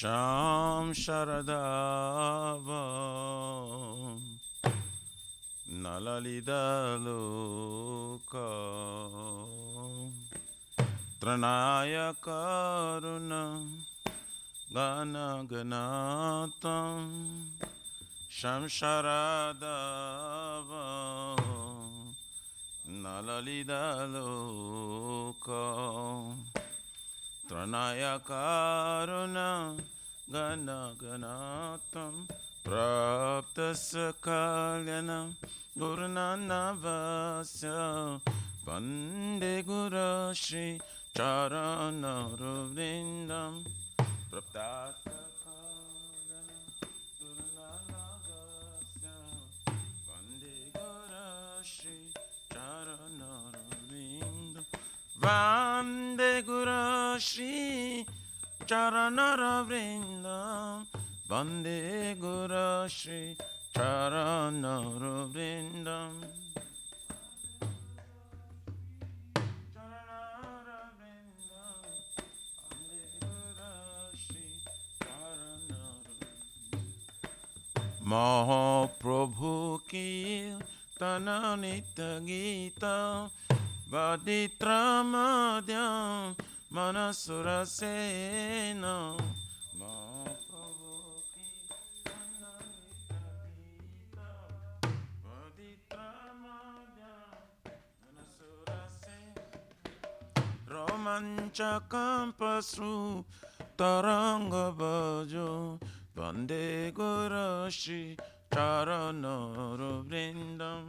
Sham Sharadava Nalalida Loka Tranaya Karuna Gana Ganatam Sham Sharadava Nalalida Loka Tranaya Karuna Gana Ganatam Prapta Sakalyana Gurunanavasya Vande Guru Shri Charana Vrindam Prapta Sakalyana Gurunanavasya Vande Guru Shri Charana Vrindam Vande Guru Shri Charana Vrindam Vande Guru Shri Charana Vrindam Mahaprabhu ki Tananita Gita Vaditra Madhyam Manasura Sena Mahaprabhu ki Tananita Gita Vaditra Madhyam Manasura Sena Romanchakam Pasru Taranga Bhajo Vande Guru Shri Charana Vrindam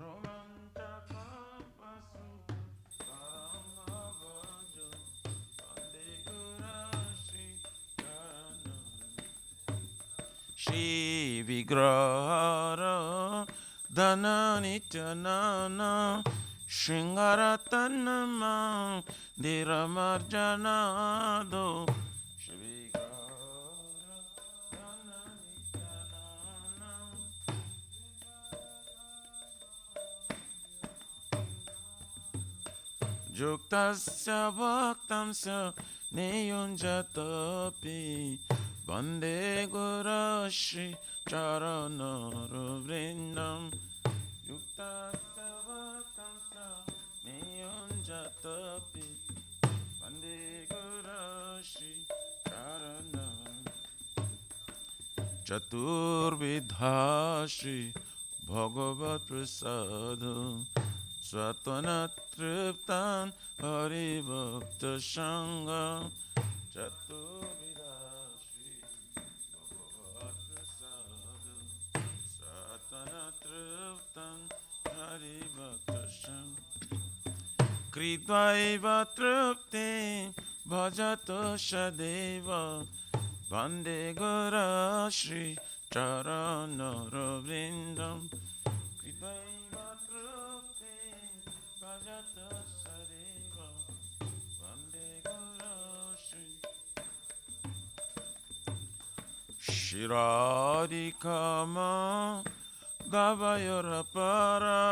Romanchakam Pasru Taranga Bhajo Vande Guru Shri Charana Shri Vigrahara Dhana Nityanana Shringaratanama Dhiramarjanado Shri Vigrahara Dhana Nityanana Juktasya Bhaktamsya Niyunjatapi Vande Guru Shri Charana Vrindam Juktasya Bhaktamsya Niyunjatapi Vande Guru Shri Charana Chaturvidha Shri Bhagavat Prasada Swatana Triptan Hari Bhakta Sangha Chaturvidha Shri Bhagavat Prasada Swatana Triptan Hari Bhakta Sangha Kridvaiva Tripti Bhajato Shadeva Vande Guru Shri Charana Vrindam Kridvaiva Tripti Bhajato Shadeva Vande Guru Shri Shiradikama Gavayurapara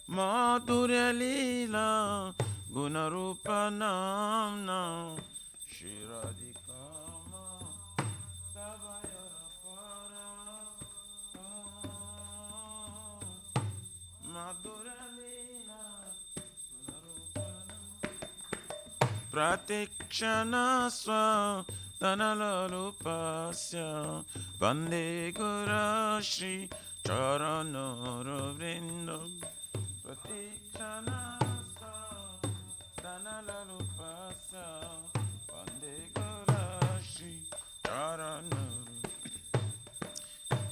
Madhurya Leela Gunarupa Namna Shiradikama Gavayurapara Madhurya Leela Gunarupa Namna Pratikshana Swa Tanalalupasya Vande Guru Shri Charana Vrindam Pratikshana Swa Tanalalupasya Vande Guru Shri Charana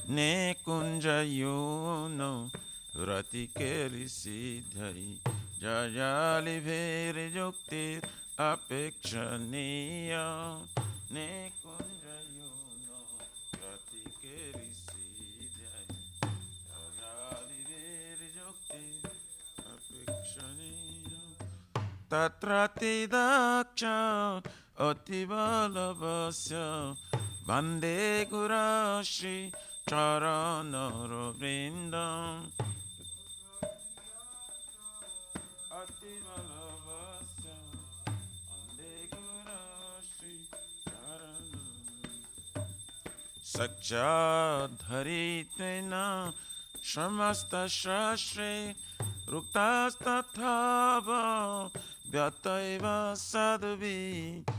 Ne Kunjayono Ratikeri Siddhai Jajali Veri Juktir Apekshaniya Ne Kunjayono Ratikeri Siddhai Jajali Veri Juktir Apekshaniya Tatrati Daksha Ativalabhasya Vande Guru Shri Charana Vrindam Ativalabhasya Vande Guru सख्याधरितेन समस्तशास्त्रे रुक्तास्तथाव व्यतैव साधुभिः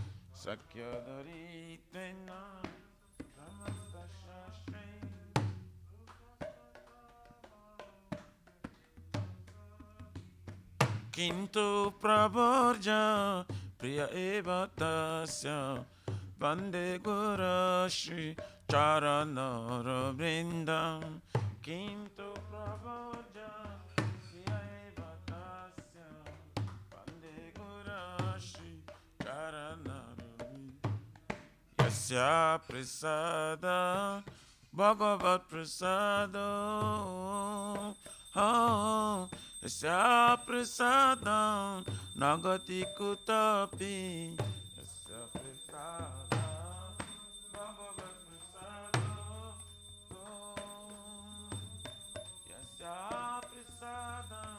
सख्याधरितेन समस्तशास्त्रे किन्तु प्रवर्ज प्रिय एव तस्य वन्दे गुरुश्री चरणरविन्दं किन्तु प्रवर्ज प्रिय एव तस्य वन्दे गुरुश्री चरणरविन्दं यस्य प्रसाद भगवत्प्रसाद यस्य प्रसादं न गति कुतपि यस्य प्रसादं भगवत्प्रसादो यस्य प्रसादं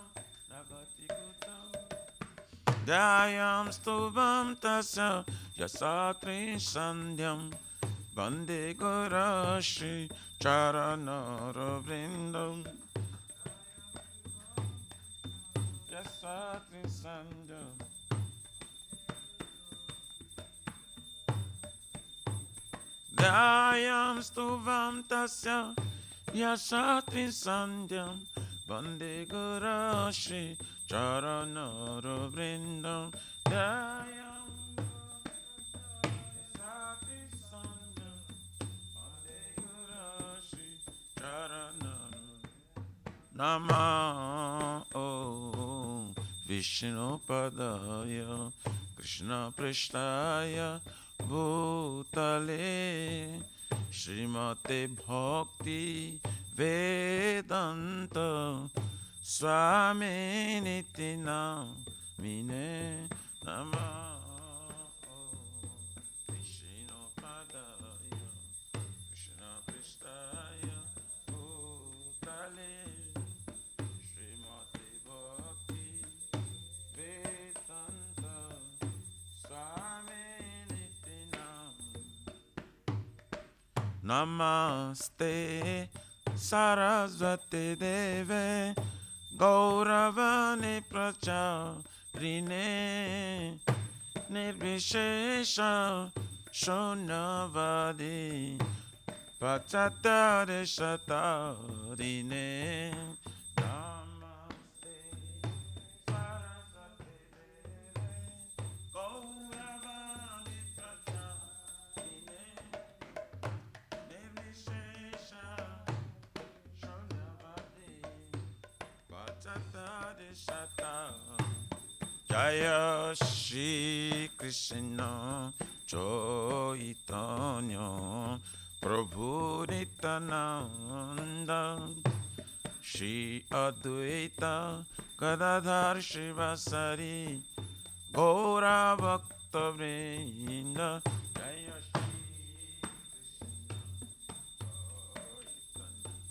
न गति कुतपि ध्यायां स्तुवं तस्य यस्य त्रिसन्ध्यं वन्दे गुरुश्री चरणरविन्दम् ध्यायां स्तुवं तस्य यस्य त्रिसन्ध्यं वन्दे गुरुश्री चरणरविन्दं ध्यायां त्रिसन्ध्यं वन्दे गुरुश्री चरणरविन्दं नमः विष्णुपदाय कृष्णपृष्ठाय भूतले श्रीमते भक्ति वेदान्त स्वामिनिति नामिने नमः विष्णुपदाय कृष्णपृष्ठाय भूतले नमस्ते सरस्वती देवे गौरवाणी प्रचारिणे निर्विशेष शून्यवादी पाश्चात्यदेशतारिणे नमस्ते सरस्वती देवे गौरवाणी प्रचारिणे जय श्री कृष्ण चैतन्य प्रभु नित्यानंद श्री अद्वैत गदाधर शिवासादि गौरा भक्तवृंद जय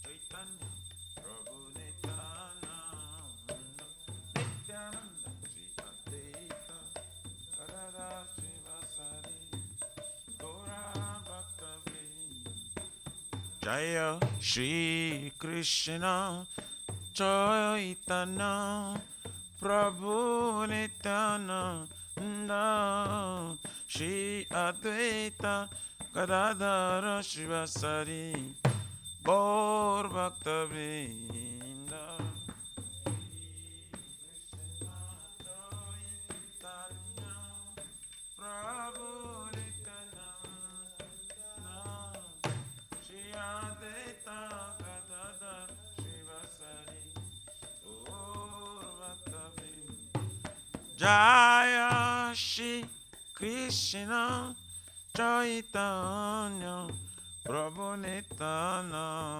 चैतन्य प्रभु नित्यानंद नित्यानंद श्री अद्वैत गदाधर शिवासादि गौरा भक्तवृंद जय श्री कृष्ण चैतन्य प्रभु नित्यानंद श्री अद्वैत गदाधर शिवासादि गौर भक्तवृंद प्रभु नित्यानंद श्री अद्वैत गदाधर शिवासादि गौर भक्तवृंद जय श्री कृष्ण चैतन्य प्रभु नित्यानंद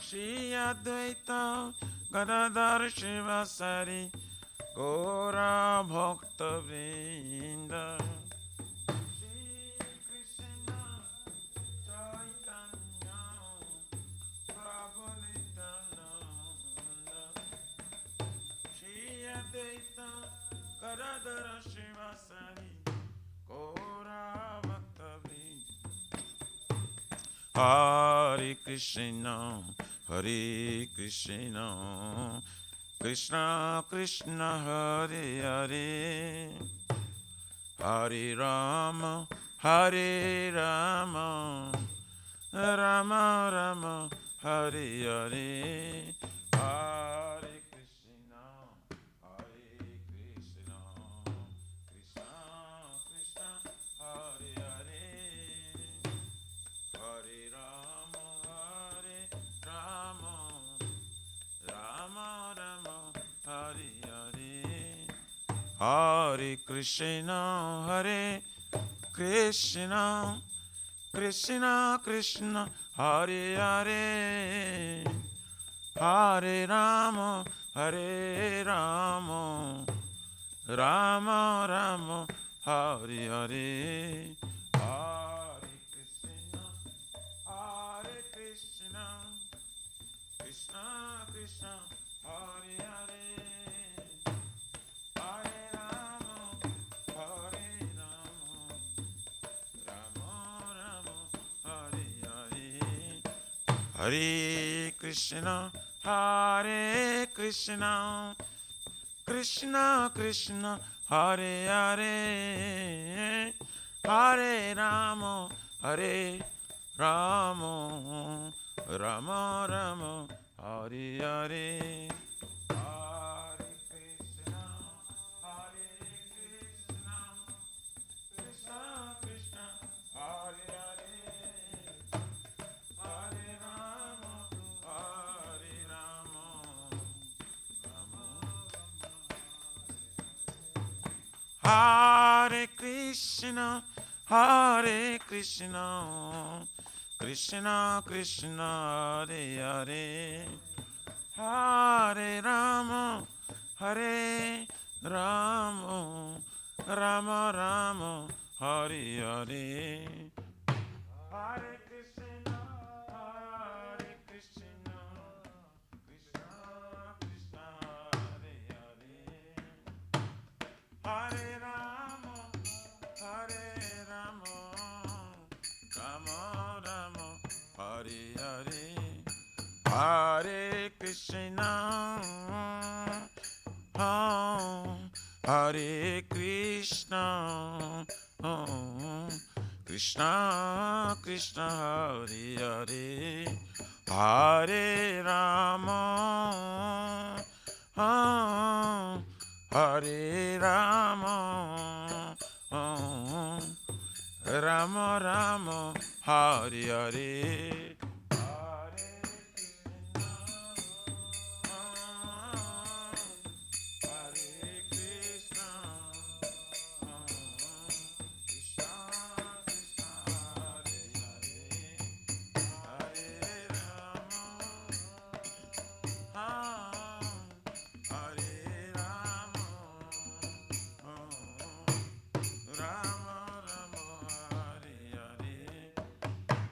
श्री अद्वैत गदाधर शिवासादि गौरा भक्तवृंद श्री कृष्ण चैतन्य प्रभु Nityanand Shri Advaita Gadadhar शिवासादि Gaura भक्तवृंद Hare Krishna, Hare Krishna, Krishna Krishna, Hare Hare, Hare Rama, Hare Rama, Rama Rama, Hare Hare, Hare Krishna, Hare Krishna, Krishna Krishna, Hare Hare, Hare Rama, Hare Rama, Rama Rama, Hare Hare, Hare Krishna, Hare Krishna, Krishna Krishna, Hare Hare, Hare Rama, Hare Rama, Rama Rama, Hare Hare, Hare Krishna, Hare Krishna, Krishna Krishna, Hare Hare, Hare Rama, Hare Rama, Rama Rama, Hare Hare, Hare Krishna, Hare Krishna, Krishna Krishna, Hare Hare, Hare Rama, Hare Rama, Rama Rama, Hare Hare, Hare Krishna, Hare Krishna, Krishna Krishna, Hare Hare, Hare Rama, Hare Rama, Hare Krishna, Hare Krishna, Krishna Krishna, Hare Hare, Hare Rama, Hare Rama, Rama Rama, Hare Hare, Hare Krishna, Hare Krishna, Krishna Krishna, Hare Hare, Hare Rama, Hare Rama, Rama Rama, Hare Hare, Hare Krishna, Hare Krishna, Krishna Krishna, Hare Hare, Hare Rama, Hare Rama, Rama Rama, Hare Hare, Hare Krishna, Hare Krishna, Krishna Krishna, Hare Hare, Hare Rama, Hare Rama, Rama Rama,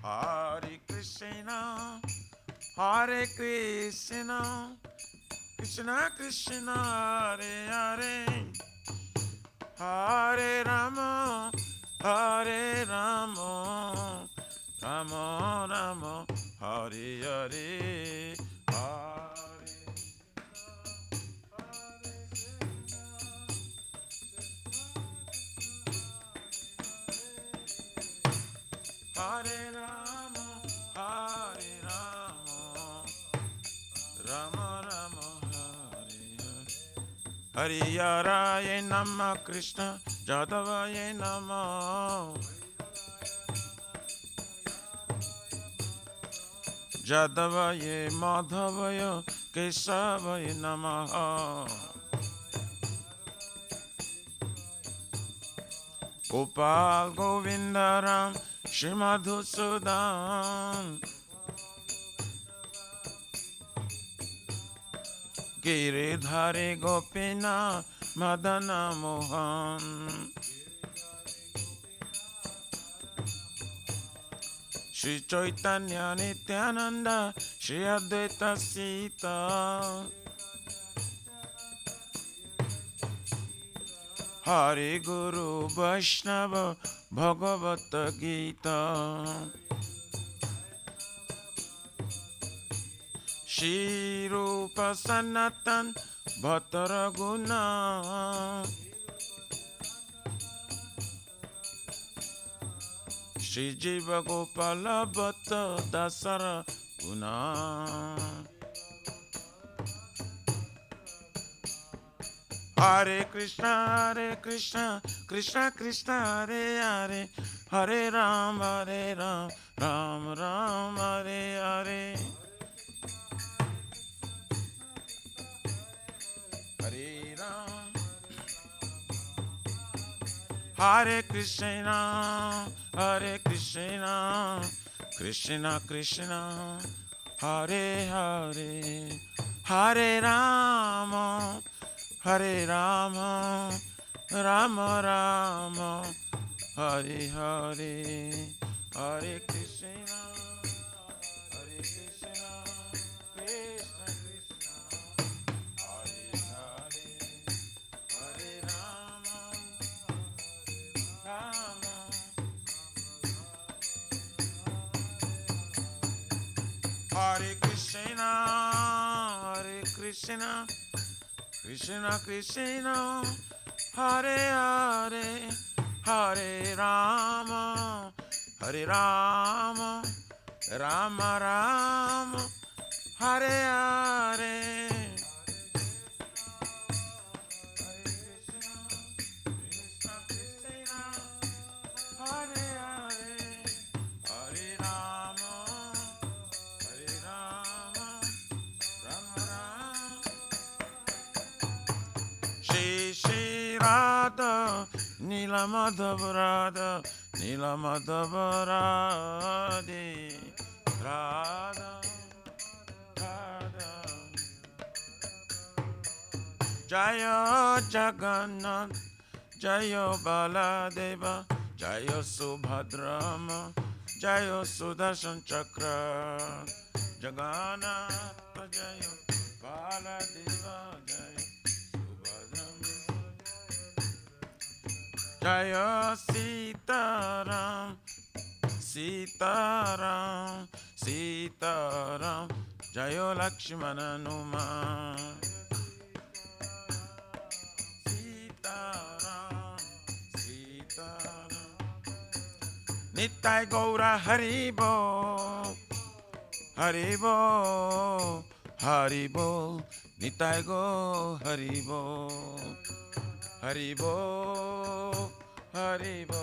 Hare Krishna, Hare Krishna, Krishna Krishna, Hare Hare, Hare Rama, Hare Rama, Rama Rama, Hare Hare, Hare Rama, Hare Rama, Rama Rama, Hare Hare, Hare Nama Krishna, Jadavaye Nama, Jadavaye Madhavaya, Kesavaye Namaha, Gopal Govindaram, Shri Madhusudan, Giridhari Gopina, Madana Mohan, Shri Chaitanya Nityananda, Shri Advaita Sita, Hari Guru Vaishnava, Bhagavata Gita, Shri Rupa Sanatan Bhattara Guna Shri Jiva Gopala Bhatta Dasara Guna Hare Krishna, Krishna Krishna, Hare Hare, Hare Ram, Ram Ram, Hare Hare. Hare Ram, Hare Krishna, Krishna Krishna, Hare Hare, Hare Rama. Hare Rama, Rama Rama, Hare Hare, Hare Krishna, Krishna Krishna, Hare Hare, Hare Rama, Rama. Hare Krishna, Krishna Krishna, Hare Hare, Hare Rama, Hare Rama, Rama Rama, Hare Hare. Nila Madhavarada, Nila Madhavarade, Radha, Radha. Jaya Jagannath, Jaya Baladeva, Jaya Subhadrama, Jaya Sudarshan Chakra, Jagannath, Jaya Baladeva, Jaya Jaya Sitaram, Sitaram, Sitaram, Jaya Lakshmana Numa. Sitaram, Sitaram. Nitai Gaura Haribo, Haribo, Haribo, Nitai Go Haribo, Haribo. Haribo,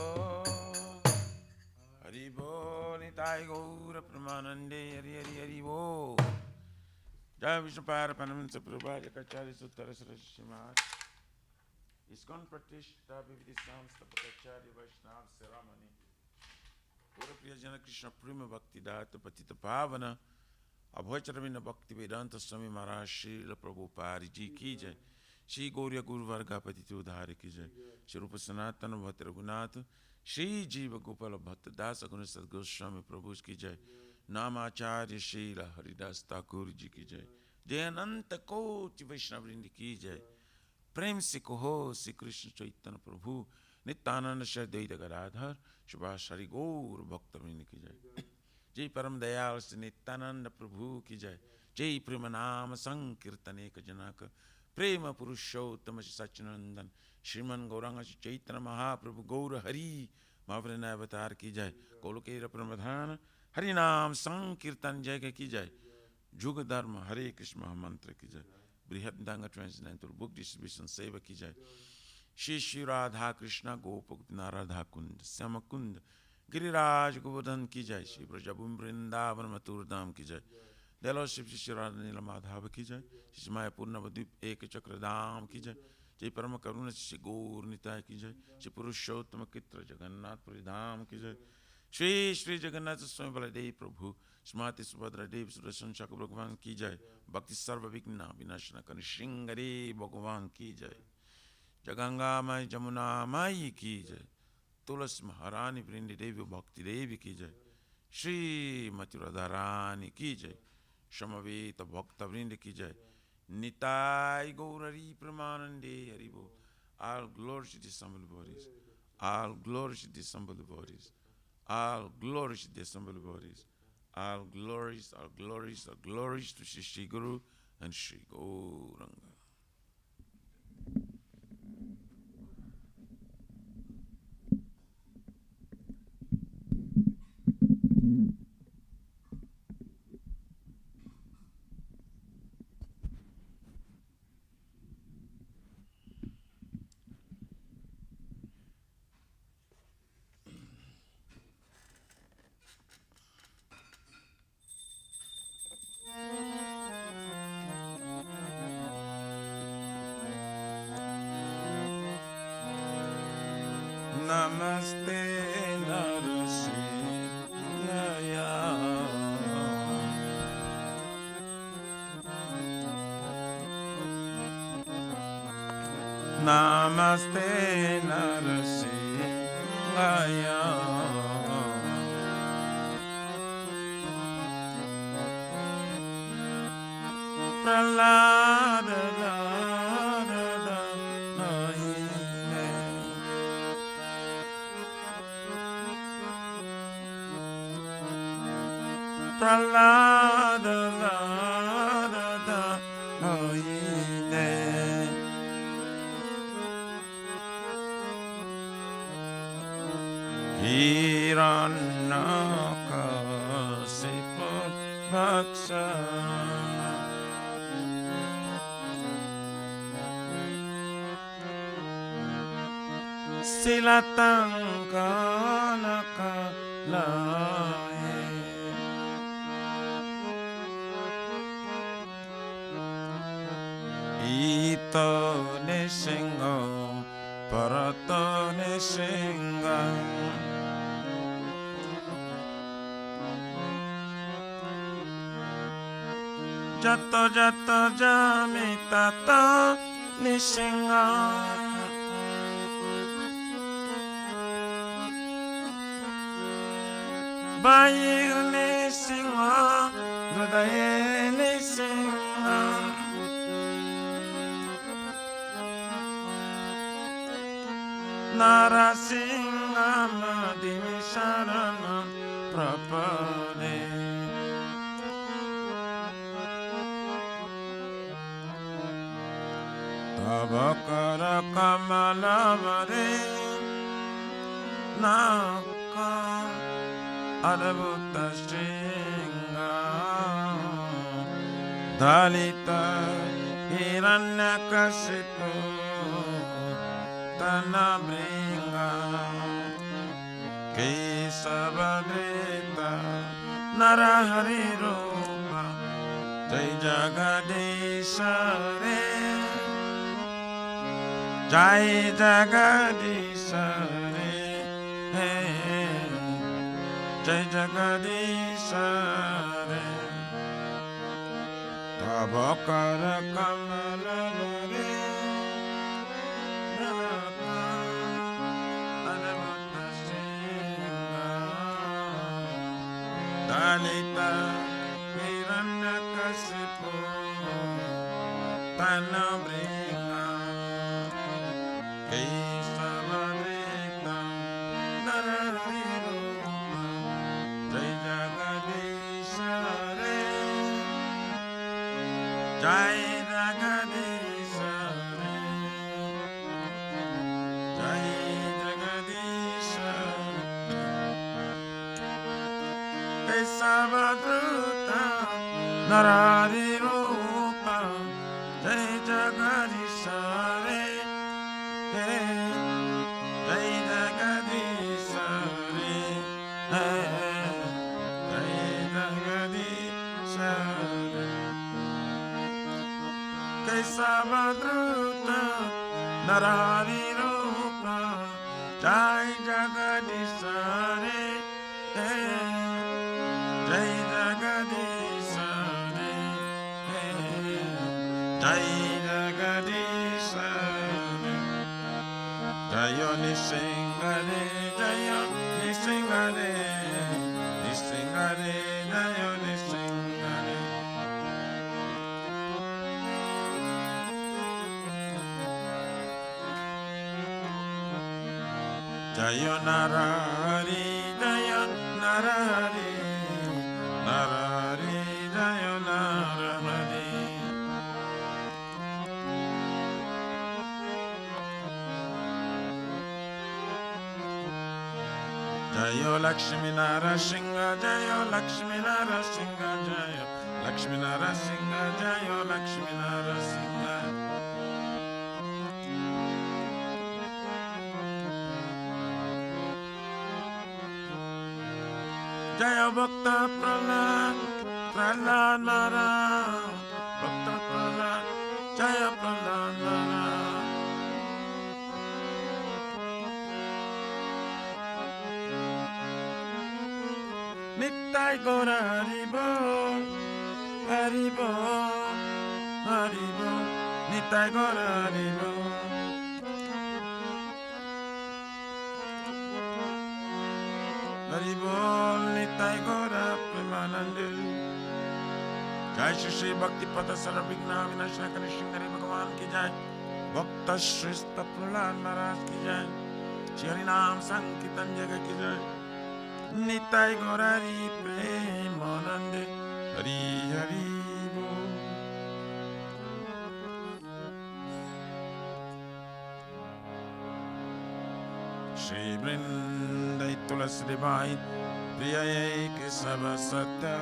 Haribo, Nitai Gaura Pramanande, Haribo. Jai Vishnu Parapanamsa Prabhaya Kachari Suttara Sarashimat. Iskon Pratishta Vividi Samsta Pakachari Vaishnav Saramani. Pura Priyajana Krishna Prima Bhakti Data Patita Pavana. Abhacharvina Bhakti Vedanta Swami Maharaj Srila Prabhupada Ji Ki Jai. Shri Gauriya Guru Varga Patiti Udhari Ki Jai. Shri Rupa Sanatana Bhatta Raghunath. Shri Jiva Gopala Bhatta Dasa Guna Sat Goswami Prabhu Ki Jai. Namacharya Srila Haridas Thakur Ji Ki Jai. Jai Ananta Koti Vaishnavrinda Ki Jai. Prem Se Koho Sri Krishna Chaitanya Prabhu Nityananda Shri Advaita Gadadhar Subhas Hari Gaur Bhakta-vrinda Ki Jai. Jai Param Dayal Sri Nityananda Prabhu Ki Jai. Jai Premanama Sankirtane Ka Janaka Prema Purushottama Sachinandan Shriman Gauranga Chaitanya Mahaprabhu Gaura Hari Mahavrana Avatar Ki Jai. Golokera Pramadhana Harinam Sankirtan Jai Ki Jai. Juga Dharma Hare Krishna Mantra Ki Jai. Brihad Danga Transcendental Book Distribution Seva Ki Jai. Shri Shri Radha Krishna Gopakupina Radha Kund Sama Kund Giriraj Govardhan Ki Jai. Shri Brajabhum Vrindavan Mathur Dham Ki Jai. Deloship Shri Radha Nila Madhava Ki Jai. Shri Maya Purnavadip Eka Chakra Dham Ki Jai. Jai Parama Karuna Shri Gaur Nitai Ki Jai. Shri Purushottama Kitra Jagannath Puridham Ki Jai. Shri Shri Jagannath Swami Baladev Prabhu Smati Subhadra Dev Sudarshan Chakra Bhagavan Ki Jai. Bhakti Sarva Vigna Vinashana Kani Shringare Bhagavan Ki Jai. Jaganga Mai Jamuna Mai Ki Jai. Tulas Maharani Vrindi Devi Bhakti Devi Ki Jai. Shri Mati Radharani Ki Jai. Shamaveta Bhakta Vrindi Ki Jai. Nitai Gaurari Pramanande Haribo. All glory to the humble bodies. All glory to the humble bodies. All glory to the humble bodies. All glories to Shri Guru and Shri Gauranga. Namaste Narasingaya. Namaste Narasingaya. Pralada Pralada Oine Hiranakasiput Bhaksa Silatangkanakalae Ito Nisingo Parato Nisinga Jato Jato Jamitata Nisinga Bayu Nisinga Hridaye Nisinga Narasimha Madhimi Sarana Prapade Tavakara Kamalavare Naka Adabhuta Shringa Dalita Hiranyakashipu Tanabringa Kesavadrita Narahari Rupa Jai Jagadisha Re Jai Jagadisha Re Jai Jagadisha Re Tavakara Kamalavare Dalita Hiranyakashipu Tanabringa Kesavadrita Narahari Rupa Jai Jagadisha Re Jai Jagadisha Re Jai Jagadisha Kesavadruta Narahari Rupa Jai Jagadisha Re Jai Jagadisha Re Jai Jagadisha Re Kesavadruta Narahari Rupa Jai Jagadisha Re Jai Jagadisha Re Jai Jagadisha Re Jayo Nisingare Jayo Nisingare Nisingare Jayo Nisingare Jayo Narahari Jayo Narahari Jayo Lakshmi Narasimha, Jayo Lakshmi Narasimha, Jayo Lakshmi Narasimha, Jayo Lakshmi Narasimha. Jaya Bhakta Prahlad, Prahlad Maharaj, Bhakta Prahlad, Jaya Prahlad Maharaj. Nittai Gaura Haribo, Haribo, Haribo, Nittai Gaura Haribo. Haribo, Nittai Gaura Premanande. Jai Shri Bhakti Pada Sarabhigna Vinashana Kari Shingari Bhagavan ki jai. Bhakta Shrista Prahlad Maharaj ki jai. Shri Harinam Sankirtan Jaga ki jai. Nittai Gaura Hari Premanande. Hari Hari Bol. Shri Vrindai Tulasi Devi Priyai Kesava Satya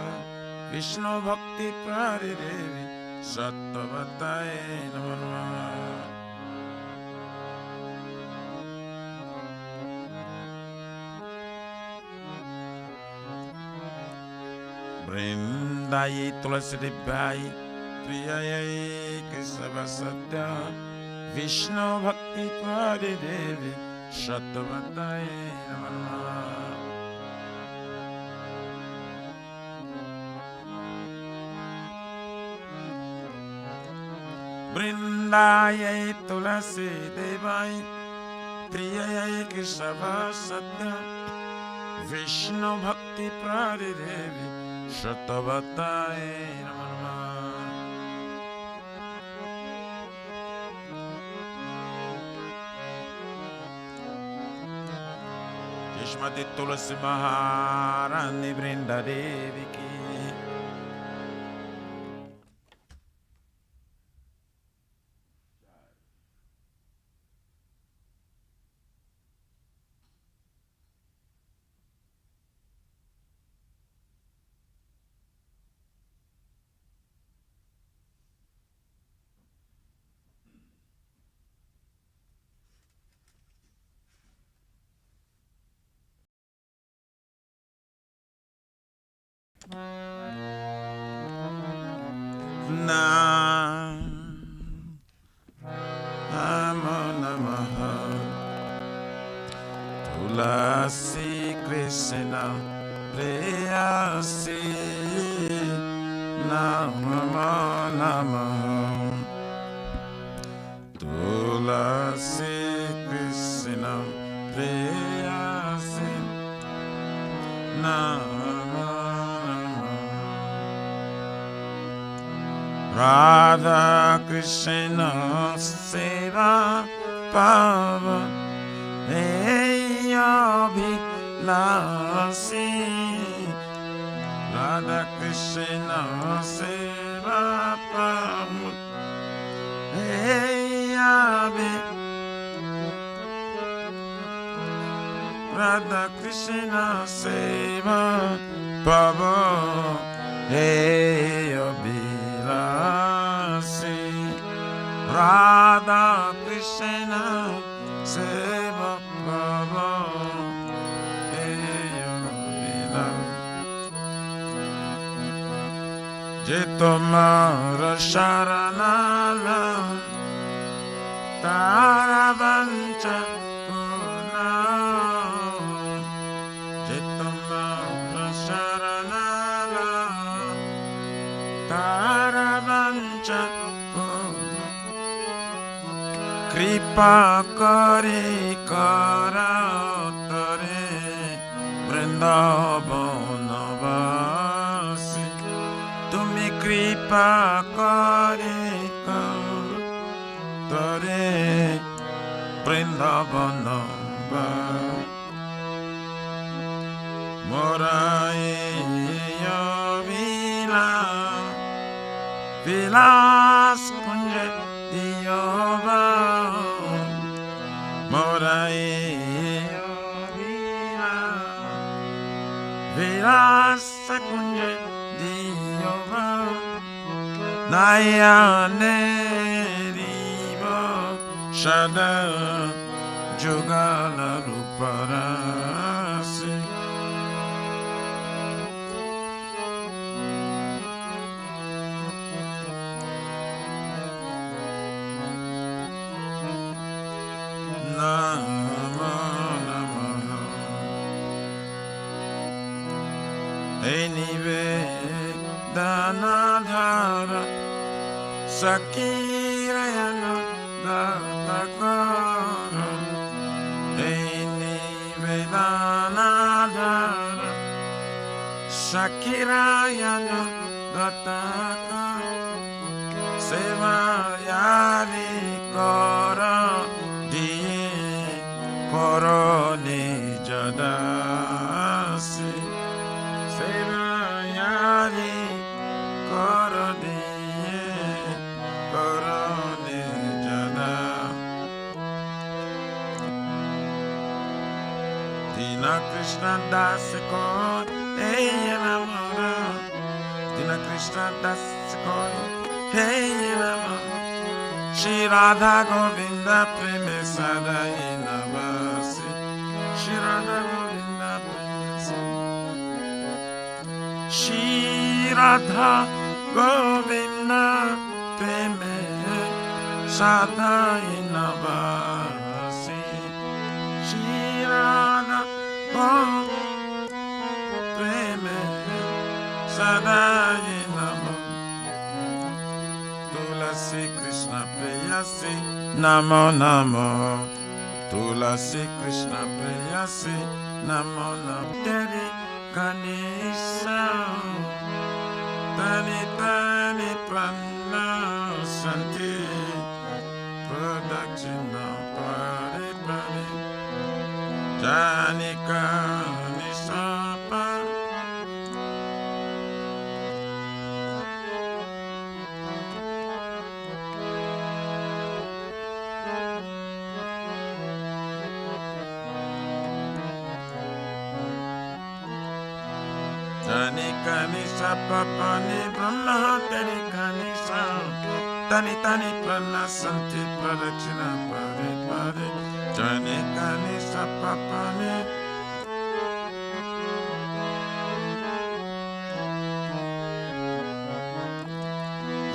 Vishnu Bhakti Prari Devi Sattvatai Namo Namaha. Vrindai Tulasi Devi Priyai Kesava Satya Vishnu Bhakti Prari Devi Sattvatai Namo Namaha. Vrindayai Tulasi Devai Priyayai Kesava Satya Vishnu Bhakti Prari Devi Sattvatai Namo Namaha. Shrimati Tulasi Maharani Vrinda Devi ki. Namo Namaha Tulasi Krishna Preyasi Namo Namaha Tulasi Krishna Preyasi Namo Radha Krishna Seva Pava Eya Vilasi. Radha Krishna Seva Pava Eya Radha Krishna Seva Pava Eya Radha Krishna Seva Pava Je tomara sharanala Tara vancha purna. Je tomara sharanala Tara vancha Kripa kare kara tare Vrindavana vasi. Tumi kripa kare kara tare Vrindavana vasi. Moraya Vilas kunje diyova. Moraya Rasa kunje diyoba Nayane rivo Shada Jugala Ruparasi Nama Nama Enive Danadhara Sakirayana Datakara Enive Danadhara Sakirayana Datakara Sevayari Kora Diye Koroni Jadasi Sevayari Koroni Koroni Jada Dina Krishna Dasikoi Hey Namara Dina Krishna Dasikoi Hey Rama Shri Radha Govinda Preme Sadai Navasi Shri Radha Govinda Preme Sadai Shri Radha Govinda Preme Sadai Navasi Shri Radha Govinda Preme Sadai Navasi Tulasi Krishna Preyasi Namo Namo Tulasi Krishna Preyasi Namo Namo Teri Ganesha Tani Tani Prana Santi Pradakshina Pari Pari Jani Ganesha Tani Kanisa Papani Brahma Tani Kanisa Tani Tani Prana Santi Pradakshina Pari Pari Tani Kanisa Papani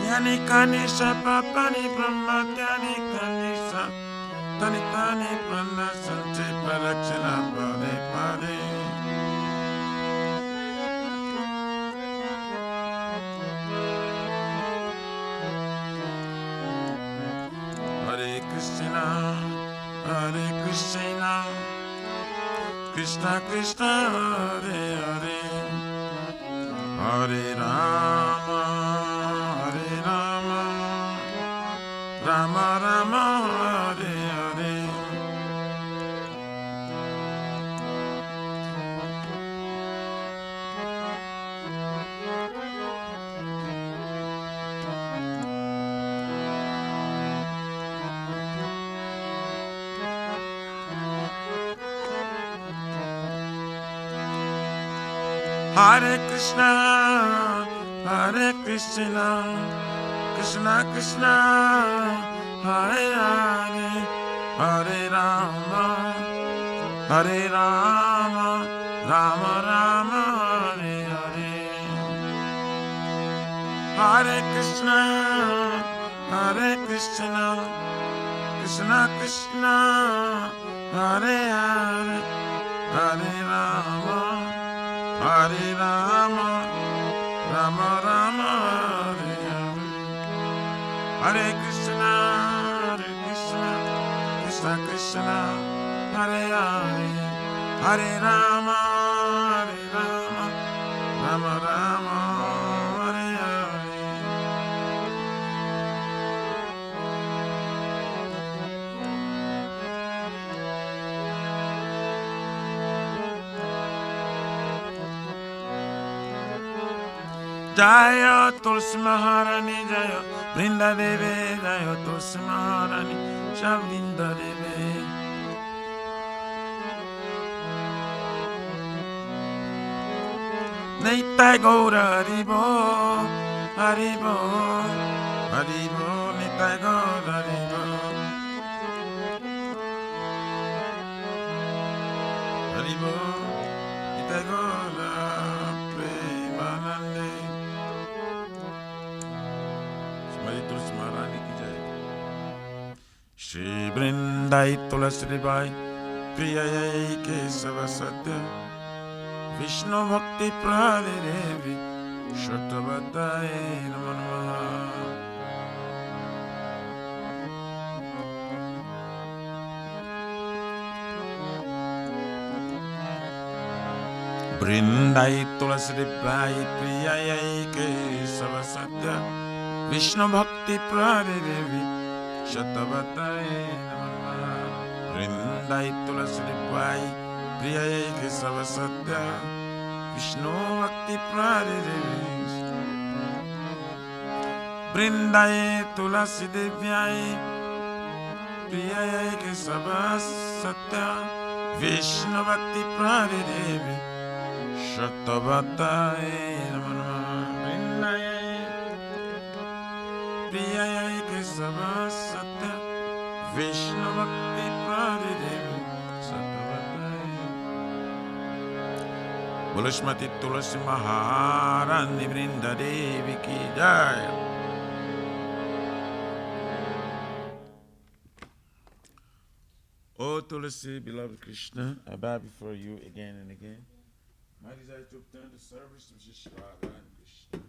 Yani Kanisa Papani Brahma Tani Kanisa Tani Tani Prana Santi Pradakshina Pari Pari Hare Krishna, Hare Krishna, Krishna Krishna, Hare Hare, Hare Rama, Hare Rama, Rama Rama, Hare Hare. Hare Krishna, Hare Krishna, Krishna Krishna, Hare Hare, Hare Rama, Hare Rama, Rama Rama, Hare Hare. Hare Krishna, Hare Krishna, Krishna Krishna, Hare Hare, Hare Rama, Hare Rama, Rama Rama, Hare Hare. Hare Krishna, Krishna Krishna, Hare Hare, Hare Rama, Rama Rama, Hare Hare. Jaya Tulsi Maharani Jaya Vrinda Devi Jaya Tulsi Maharani Jaya Vrinda Devi. Nitai Gaura Haribo, Haribo, Haribo, Nitai Gaura Haribo, Haribo, Nitai Gaura Premanande. Smari Tulsi Maharani ki jai. Shri Vrindai Tulasi Bai, Priyayai Kesava Satya, Vishnu Bhakti Prade Devi, Shatavataye Namo Namaha. Vrindai Tulasi Bai, Priyayai Kesava Satya, Vishnu Bhakti Prade Devi, Shatavataye Namo Namaha. Vrindai Tulasi Bai, Priyayai Kesava Satya, Vishnu Bhakti Prade Devi. Vrindai Tulasi Devyai, Priyayai Kesava Satya, Vishnu Bhakti Prade Devi, Shatavataye Namo Namaha. Vrindai Priyayai Kesava Satya, Vishnu Bhakti Prade Devi, Shatavataye. Bolo Shrimati Tulasi Maharani Vrinda Devi ki jai. O Tulasi, beloved Krishna, I bow before you again and again. My desire to obtain the service of Shri Radha and Krishna.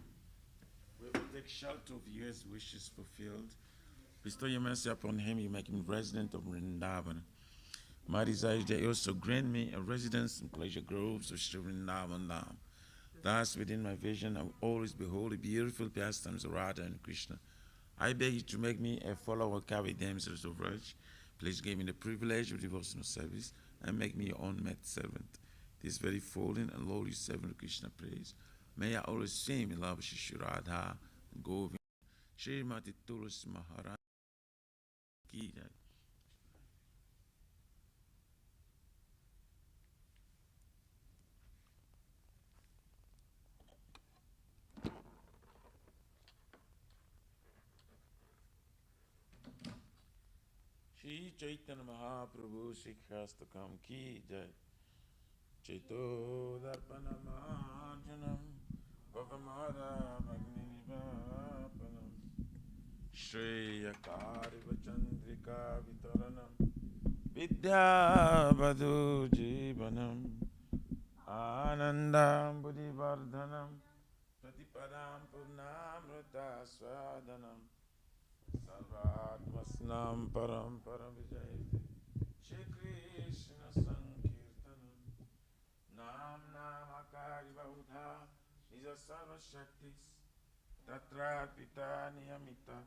We will take shelter of you as wishes fulfilled. Bestow your mercy upon him, you make him resident of Vrindavan. My desire is that you also grant me a residence in pleasure groves of Shri Vrindavan Dham. Thus, within my vision, I will always behold the beautiful pastimes of Radha and Krishna. I beg you to make me a follower of Kavi damsels of Raj. Please give me the privilege of devotional service and make me your own met servant. This very fallen and lowly servant of Krishna praise. May I always sing in love of Shri Radha and Govinda. Shrimati Tulasi Maharani ki jai. Shri Chaitanya Mahaprabhu Shikhastakam ki jai. Chaito Darpana Mahajanam Bhavamara Magninivapanam Shri Akariva Chandrika Vitaranam Vidya Badhu Jivanam Anandam Buddhivardhanam Pratipadam Purnamrita Swadanam Sarvatmasnam Param Param Vijayate Shri Krishna Sankirtanam Nam Namakari Baudha Nija Sarva Shaktis Tatra Pita Niyamita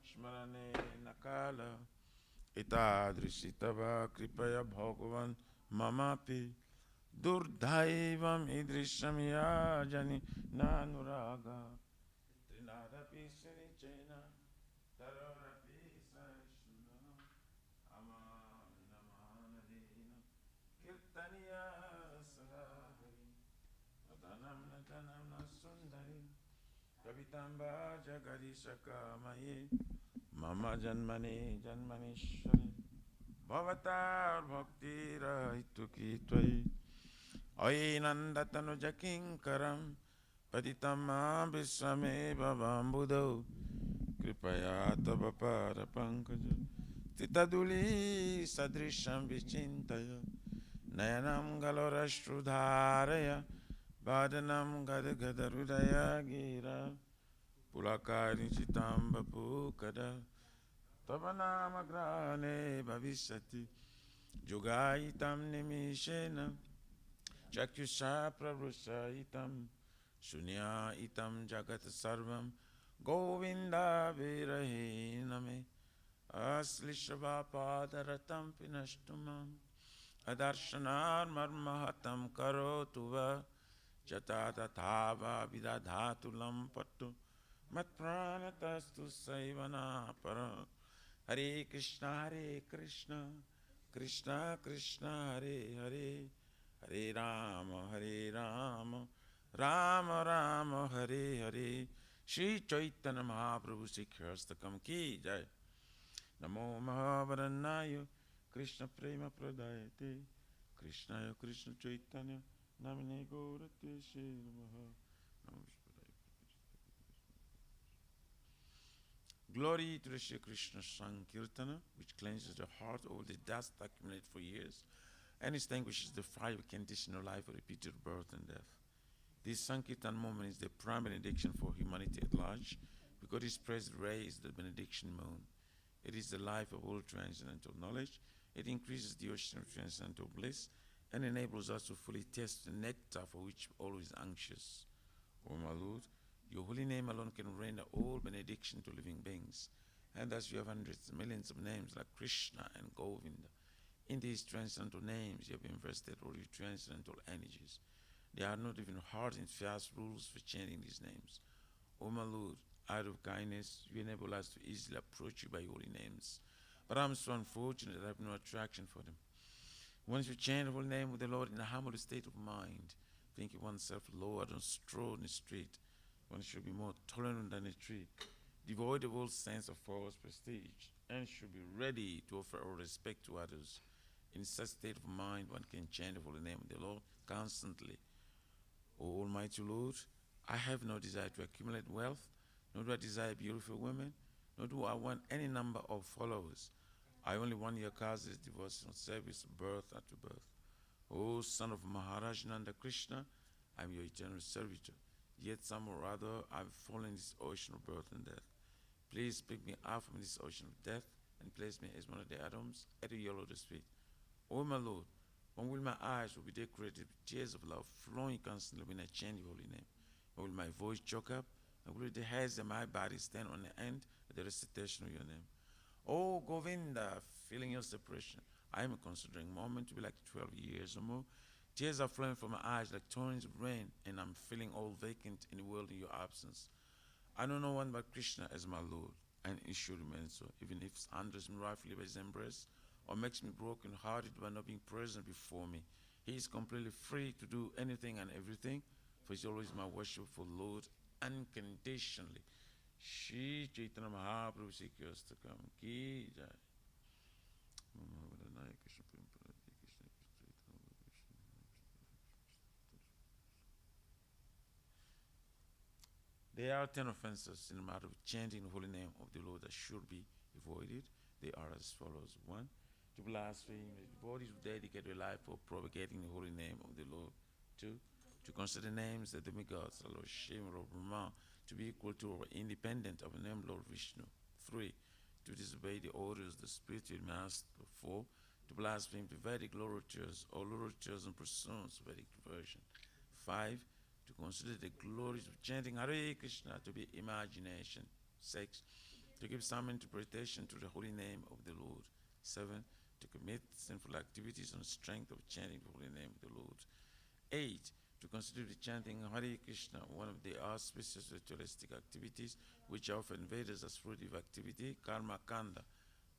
Shmarane Nakala Itadrishitava Kripaya Bhagavan Mamapi Durdhaivam Idrisham Yajani Nanuraga Trinadapi Srichena Tarorapi Sarishuna Amanamanadina Kirtaniya Sarahari Nadanam Nadanam Nasundari Kavitamba Jagadi Sakamaye Mama Janmani Janmanishwari Bhavatar Bhakti Raituki Twai Ainandatanu Jakinkaram Paditama Visame Bhavambudo Kripaya Tava Para Pankaja Titaduli Sadrisham Vichintaya Nayanam Galorashrudharaya Vadanam Gadagadharudaya Gira Pulakari Chitamba Pukada Tavanamagrane Bhavisati Jugaitam Nimishena Chakyusha Pravrusaitam Shunya Itam Jagat Sarvam Govinda Virahiname Aslishabha Padaratam Pinashtumam Adarshanar Marmahatam Karotuva Jatatatava Vidadhatulam Patu Matpranatastu Saivana Para Hare Krishna Krishna Krishna Hare Hare Hare Rama Rama Rama Hare Hare. Shri Chaitanya Mahaprabhu Sikhastakam Ki Jai. Namo Mahavaranayo Krishna Prema Pradayate Krishnaya Krishna Chaitanya Namine Gaurate Shri Namaha. Glory to the Shri Krishna Sankirtana, which cleanses the heart of all the dust accumulated for years and extinguishes the fire of conditional life of repeated birth and death. This Sankirtan moment is the prime benediction for humanity at large, because its present ray is the benediction moon. It is the life of all transcendental knowledge. It increases the ocean of transcendental bliss and enables us to fully taste the nectar for which always anxious. O my Lord, your holy name alone can render all benediction to living beings. And thus you have hundreds, millions of names like Krishna and Govinda. In these transcendental names you have invested all your transcendental energies. There are not even hard and fast rules for chanting these names. O my Lord, out of kindness, you enable us to easily approach you by holy names. But I'm so unfortunate that I have no attraction for them. Once you chant the holy name of the Lord in a humble state of mind, thinking oneself lowered and strolled in the street, one should be more tolerant than a tree, devoid of all sense of false prestige, and should be ready to offer all respect to others. In such state of mind, one can chant the holy name of the Lord constantly. O Almighty Lord, I have no desire to accumulate wealth, nor do I desire beautiful women, nor do I want any number of followers. I only want your cause's devotional service, birth after birth. O son of Maharaj Nanda Krishna, I am your eternal servitor. Yet somehow or other I have fallen in this ocean of birth and death. Please pick me up from this ocean of death and place me as one of the atoms at the yellow lotus feet. O my Lord, when will my eyes will be decorated with tears of love flowing constantly when I chant your holy name? When will my voice choke up? And will the hairs of my body stand on the end of the recitation of your name? Oh Govinda, feeling your separation, I am considering a moment to be like 12 years or more. Tears are flowing from my eyes like torrents of rain, and I'm feeling all vacant in the world in your absence. I know no one but Krishna as my Lord, and it should remain so, even if it handles me rightfully by his embrace, or makes me broken-hearted by not being present before me. He is completely free to do anything and everything, for he is always my worshipful Lord, unconditionally. Shri Chaitanya Mahaprabhu Sikhastakam Ki Jai. There are 10 offenses in the matter of chanting the holy name of the Lord that should be avoided. They are as follows. 1. To blaspheme. The devotees who dedicate their life for propagating the holy name of the Lord. 2. To consider names the demigods, the Lord Shiva or Brahma, to be equal to or independent of the name Lord Vishnu. 3. To disobey the orders of the spiritual master. 4. To blaspheme the Vedic literatures or literatures and pursuits of Vedic version. 5. To consider the glories of chanting Hare Krishna to be imagination. 6. To give some interpretation to the holy name of the Lord. 7. To commit sinful activities on the strength of chanting the holy name of the Lord. 8. To consider the chanting Hare Krishna one of the auspicious ritualistic activities which are often Vedas as fruitive activity, karma kanda.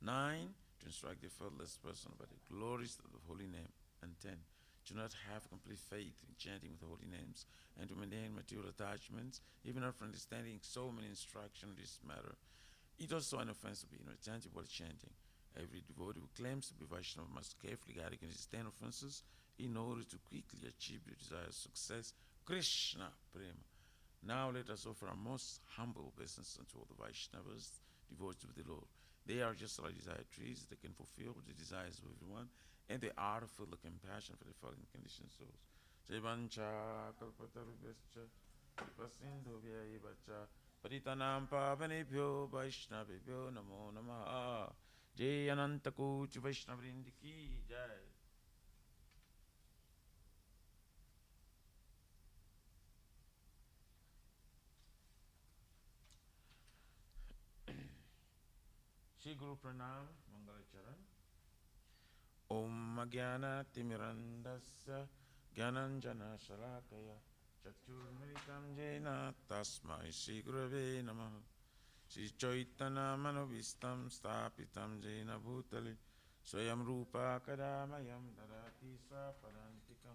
9. To instruct the faithless person about the glories of the holy name. And 10. To not have complete faith in chanting with the holy names, and to maintain material attachments, even after understanding so many instructions in this matter. It is also an offense to be inattentive while chanting. Every devotee who claims to be Vaishnava must carefully guard against these 10 offenses in order to quickly achieve the desired success. Krishna Prema. Now let us offer our most humble obeisance unto all the Vaishnavas, devoted to the Lord. They are just like desired trees that can fulfill the desires of everyone, and they are full of compassion for the fallen conditioned souls. Jaivancha kalpatarubhascha kripasindhubhyaivacha paritanam pavanebhyo vaishnavebhyo namo namaha. Jai Ananta Kochi Vaishnavrinda Ki Jai. Shri Guru Pranam Mangala Charan. Om Jnana Timirandasya Gyananjana Shalakaya Chakshurmilitam Jena Tasmai Shri Gurave Namaha. Shri Chaitanya Manovistam Stapitam Jena Bhutale Swayam Rupa Kadamayam Dadati Swapadantikam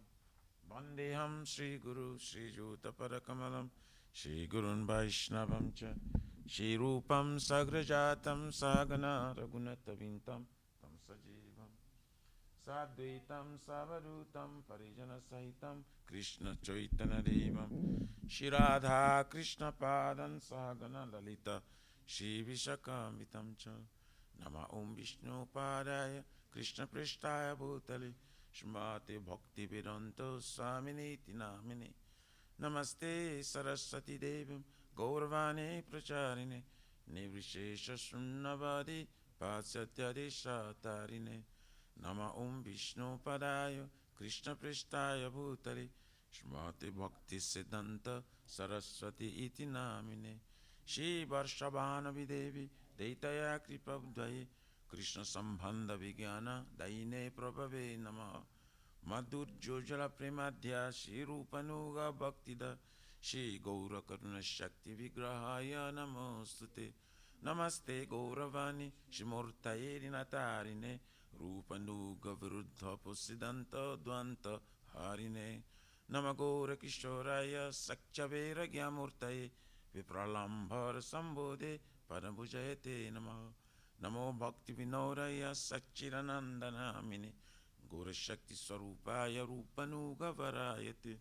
Vandeham Sri Guru Sri Juta Parakamalam Sri Gurun Vaishnavam Cha Shri Rupam Sagrajatam Sagana Raghunatavintam Tam Sajivam Sadvaitam Savadutam Parijana Sahitam Krishna Chaitanya Devam Shri Radha Krishna Padan Sagana Lalita Shri Vishakamitam Cha Nama Om Vishnu Padaya Krishna Prishtaya Bhutale Shmate Bhakti Vedanto Swaminiti Namine Namaste Saraswati Devam Gauravane Pracharine Nirvishesha Shunnavadi Pasatyadesha Tarine Nama Om Vishnu Padaya Krishna Prishtaya Bhutale Shmate Bhakti Siddhanta Saraswati Iti Namine Shri Varshabhanavi Devi Daitaya Kripabdvaye Krishna Sambandha Vijnana Daine Prabhave Namaha Madhurjojala Premadhya Shri Rupanuga Bhaktida Shri Gaura Karuna Shakti Vigrahaya Namostute Namaste Gauravani Shimurtaye Rinatarine Rupanuga Viruddha Pusidanta Dvanta Harine Namagora Kishoraya Sakchavera Gyamurtaye Vipralambar Sambodhe Parabhujayate Namaha Namo Bhakti Vinodaya Sachiranandanamine Gora Shakti Swarupaya Rupanuga Varayate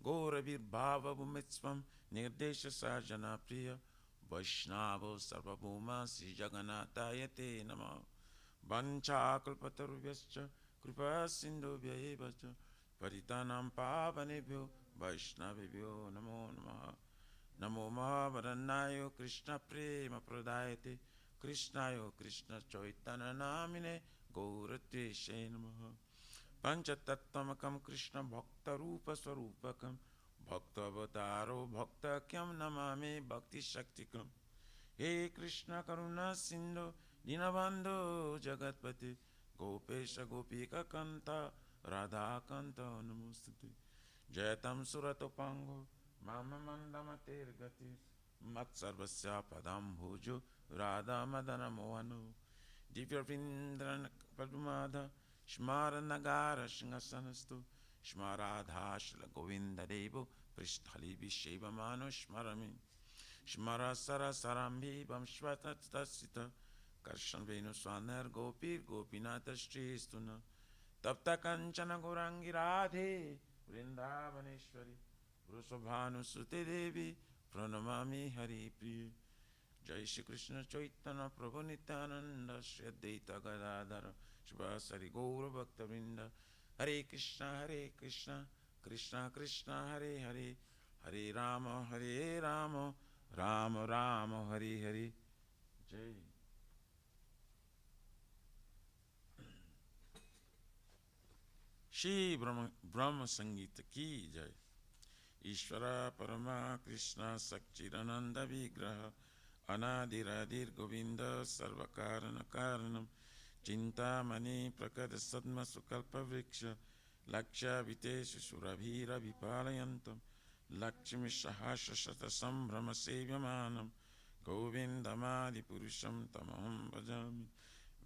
Gora Virbhava Bhumitsvam Nirdesha Sajana Priya Vaishnava Sarvabhuma Sri Jagannathayate Namaha Vancha Kalpatarubhyascha Kripa Sindhubhya Evacha Paritanam Pavanebhyo Vaishnavebhyo Namo Namaha Namo Mahavaranayo Krishna Prema Pradayate Krishnayo Krishna Chaitanya Namine Gaurateshe Namaha Panchatattvamakam Krishna Bhakta Rupa Swarupakam Bhakta Avataro Bhakta Kyam Namame Bhakti Shaktikam He Krishna Karuna Sindhu Dinabandhu Jagatpati Gopesha Gopika Kanta Radha Kanta Namostute Jayatam Suratopango Mama Mandamater Gati Matsarvasya Padam Bhujo Radha Madana Mohano Divya Vindran Padumada Shmara Nagara Shingasanastu Shmaradha Shla Govinda Devo Pristhali Visheva Mano Shmarami Shmara Sara Sarambi Bamshvata Tasita Karshan Venu Swanar Gopir Gopinata Shristuna Tapta Kanchana Gorangi Radhe Vrindavaneshwari Vrusabhanu Sute Devi Pranamami Hari Priya Jai Shri Krishna Chaitanya Prabhu Nityananda Shri Advaita Gadadhara Shivasari Gaura Bhakta Vrinda Hare Krishna Krishna Krishna Hare Hare Hare Rama Rama Rama Hare Hare Jai Shri Brahma Sangita Ki Jai Ishvara Parama Krishna Sakchirananda Vigraha Anadiradir Govinda Sarvakarana Karanam Chintamani Prakada Sadma Sukalpa Vriksha Laksha Vitesha Surabhira Vipalayantam Lakshmi Sahasha Shata Sambrahma Sevyamanam Govindamadi Purusham Tamaham Bhajami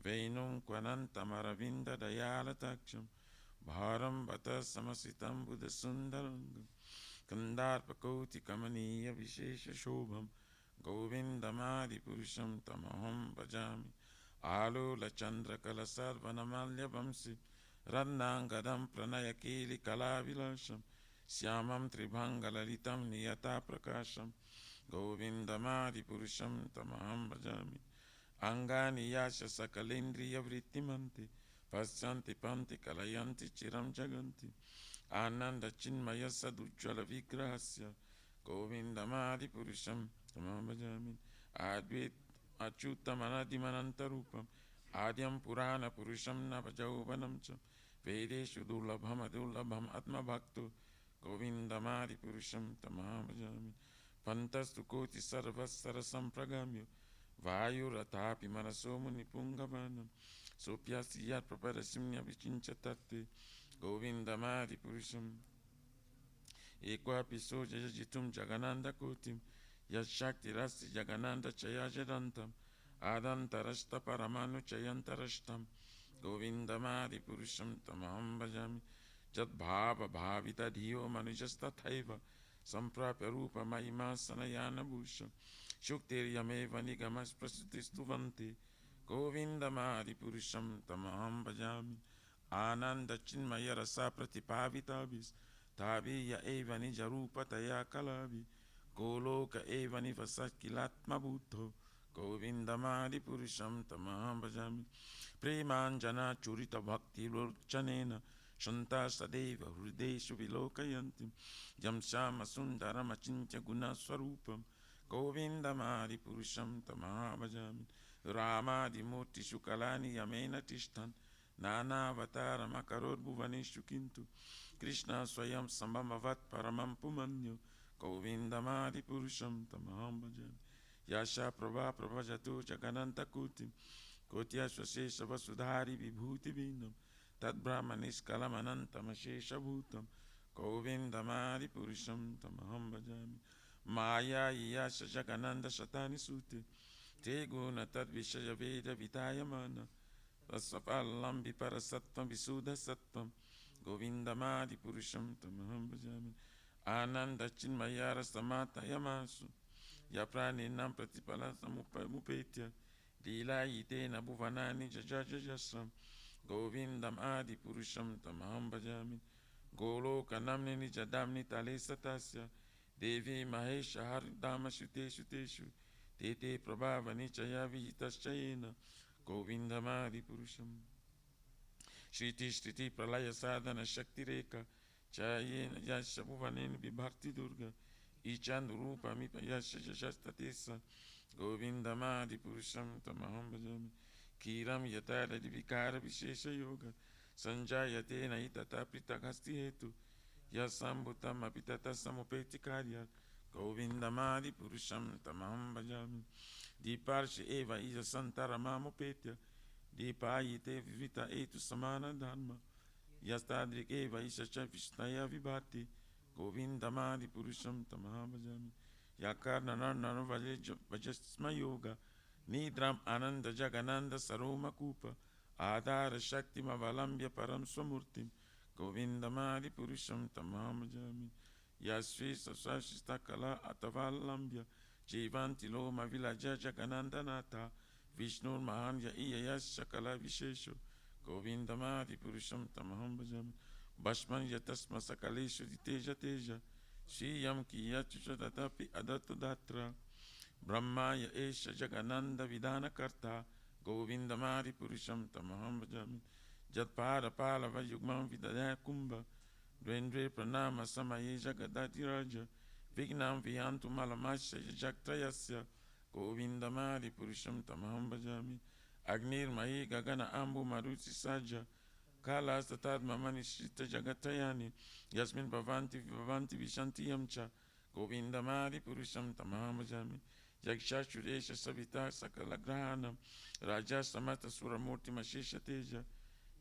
Venum Kwanantamaravinda Dayalataksham Bharam Bata Samasitam Buddha Sundarangam Kandarpakoti Kamaniya Vishesha Shobham Govindamadi Purusham Tamaham Bhajami Alola Chandra Kalasar Vanamalya Vamsi Radnangadam Pranayakeli Kalavilasham Syamam Tribhangalalitam Niyata Prakasham Govindamadi Purusham Tamaham Bhajami Angani Yasha Sakalendriya Vrittimanti Pasyanti Panti Kalayanti Chiram Jaganti Ananda Chinmaya Sadujjala Vigrahasya Govindamadi Purusham Tamaham Bhajami Advait Achyutamanadimanantarupam Adyam Purana Purusham Navajauvanam Cham Vedeshu Dulabham Adulabham Atma Bhaktu Govindamadi Purusham Tamaham Bhajami Pantastu Koti Sarvasara Sampragamyo Vayuratapi Manaso Munipungavanam Sopyasiyat Praparasimnya Vichinchatate Govindamadi Purusham Ekwapi Soja Jitum Jagananda Kotim Yashakti Rasti Jagananda Chayajadantam Adantarashta Paramanu Chayantarashtam Govindamadi Purusham Tamaham Bhajami Jat bhava bhavita dhiyo manujastathaiva samprapya rupa mahima sanayana bhusha shuktir yameva nigamas prasutistuvanti govindamadi purusham tamaham bhajami ananda chinmaya rasa pratipavitabis tabiya eva nijarupa taya kalavi goloka eva nivasat kilatma buddho govindamadi purusham tamaham bhajami premanjana churita bhakti lurchanena Shanta Sadeva Hrideshu Vilokayantim Yam Shama Sundaram Achintya Guna Swarupam Govinda Mari Purusham Tamabhajami Ramadi Murti Shukalani Yamena Tishtan Nana Avatara Makaror Bhuvaneshu Kintu Krishna Swayam Sambhamavat Paramam Pumanyo Govinda Mari Purusham Tamabhajami Yasha Prabha Prabhajatu Jagananta Kutim Kotya Swasesha Vasudhari Vibhuti Vinam Tad Brahmaniskalam Anantamashesha Bhutam Govindamari Purusham Tamaham Bhajami Maya Yasha Jagananda Shatani Sute Te Guna Tad Vishaya Veda Vitayamana Rasapalam Viparasatvam Visuddha Sattvam Govindamari Purusham Tamaham Bhajami Ananda Chinmayara Samata Yamasu Yapraninam Pratipala Samupetya Lila Yitena Bhuvanani Jajajasam Govindam Adi Purusham Tamaham Bhajami Goloka Namni Nijadamni Tale Satasya Devi Mahesha Haridama Shute Shuteshu Tete Prabhava Nichaya Vihitaschayena Govindam Adi Purusham Shriti Shriti Pralaya Sadhana Shakti Reka Chayena Yasha Bhuvaneni Vibharti Durga Ichandurupa Mipa Yasha Jastatesa Govindam Adi Purusham Tamaham Bhajami Kiram Yatara Divikara Vishesha Yoga Sanjayate Naitata Pritakasti Hetu Yasambutam Apitata Samupeti Karya Govindamadi Purusham Tamaham Bhajami Diparshi Eva Ija Santaramamupetya Dipayite Vivita Etu Samana Dharma Yastadrik Eva Isha Chavishnaya Vibhati Govindamadi Purusham Tamaham Bhajami Yakarna Narnana Vajasma Yoga Nidram Ananda Jagananda Saroma Kupa Adhara Shakti Mavalambya Param Swamurtim Govindamadi Purusham Tamamajami Yasvi Sasashista Kala Atavalambya Jivanti Loma Vilaja Jagananda Nata Vishnur Mahanya Iyayas Shakala Vishesho Govindamadi Purusham Tamaham Bhajami Bashman Yatasma Sakaleshu Diteja Teja Shriyam Kiyachucha Tatapi Adatu Datra Brahmaya Esha Jagananda Vidana Karta Govindamari Purusham Tamaham Bhajami Jatpada Palava Yugman Vidaya Kumbha Dvendre Pranama Samaye Jagadati Raja Vignam Viantu Malamasha Jaktrayasya Govindamari Purusham Tamaham Bhajami Agnir Mahi Gagana Ambu Maruti Saja Kala Statadma Manishita Jagatayani Yasmin Bhavanti Vishanti Yamcha Govindamari Purusham Tamaham Bhajami Yakshashuresha Savita Sakalagrahanam Raja Samata Suramurti Mashesha Teja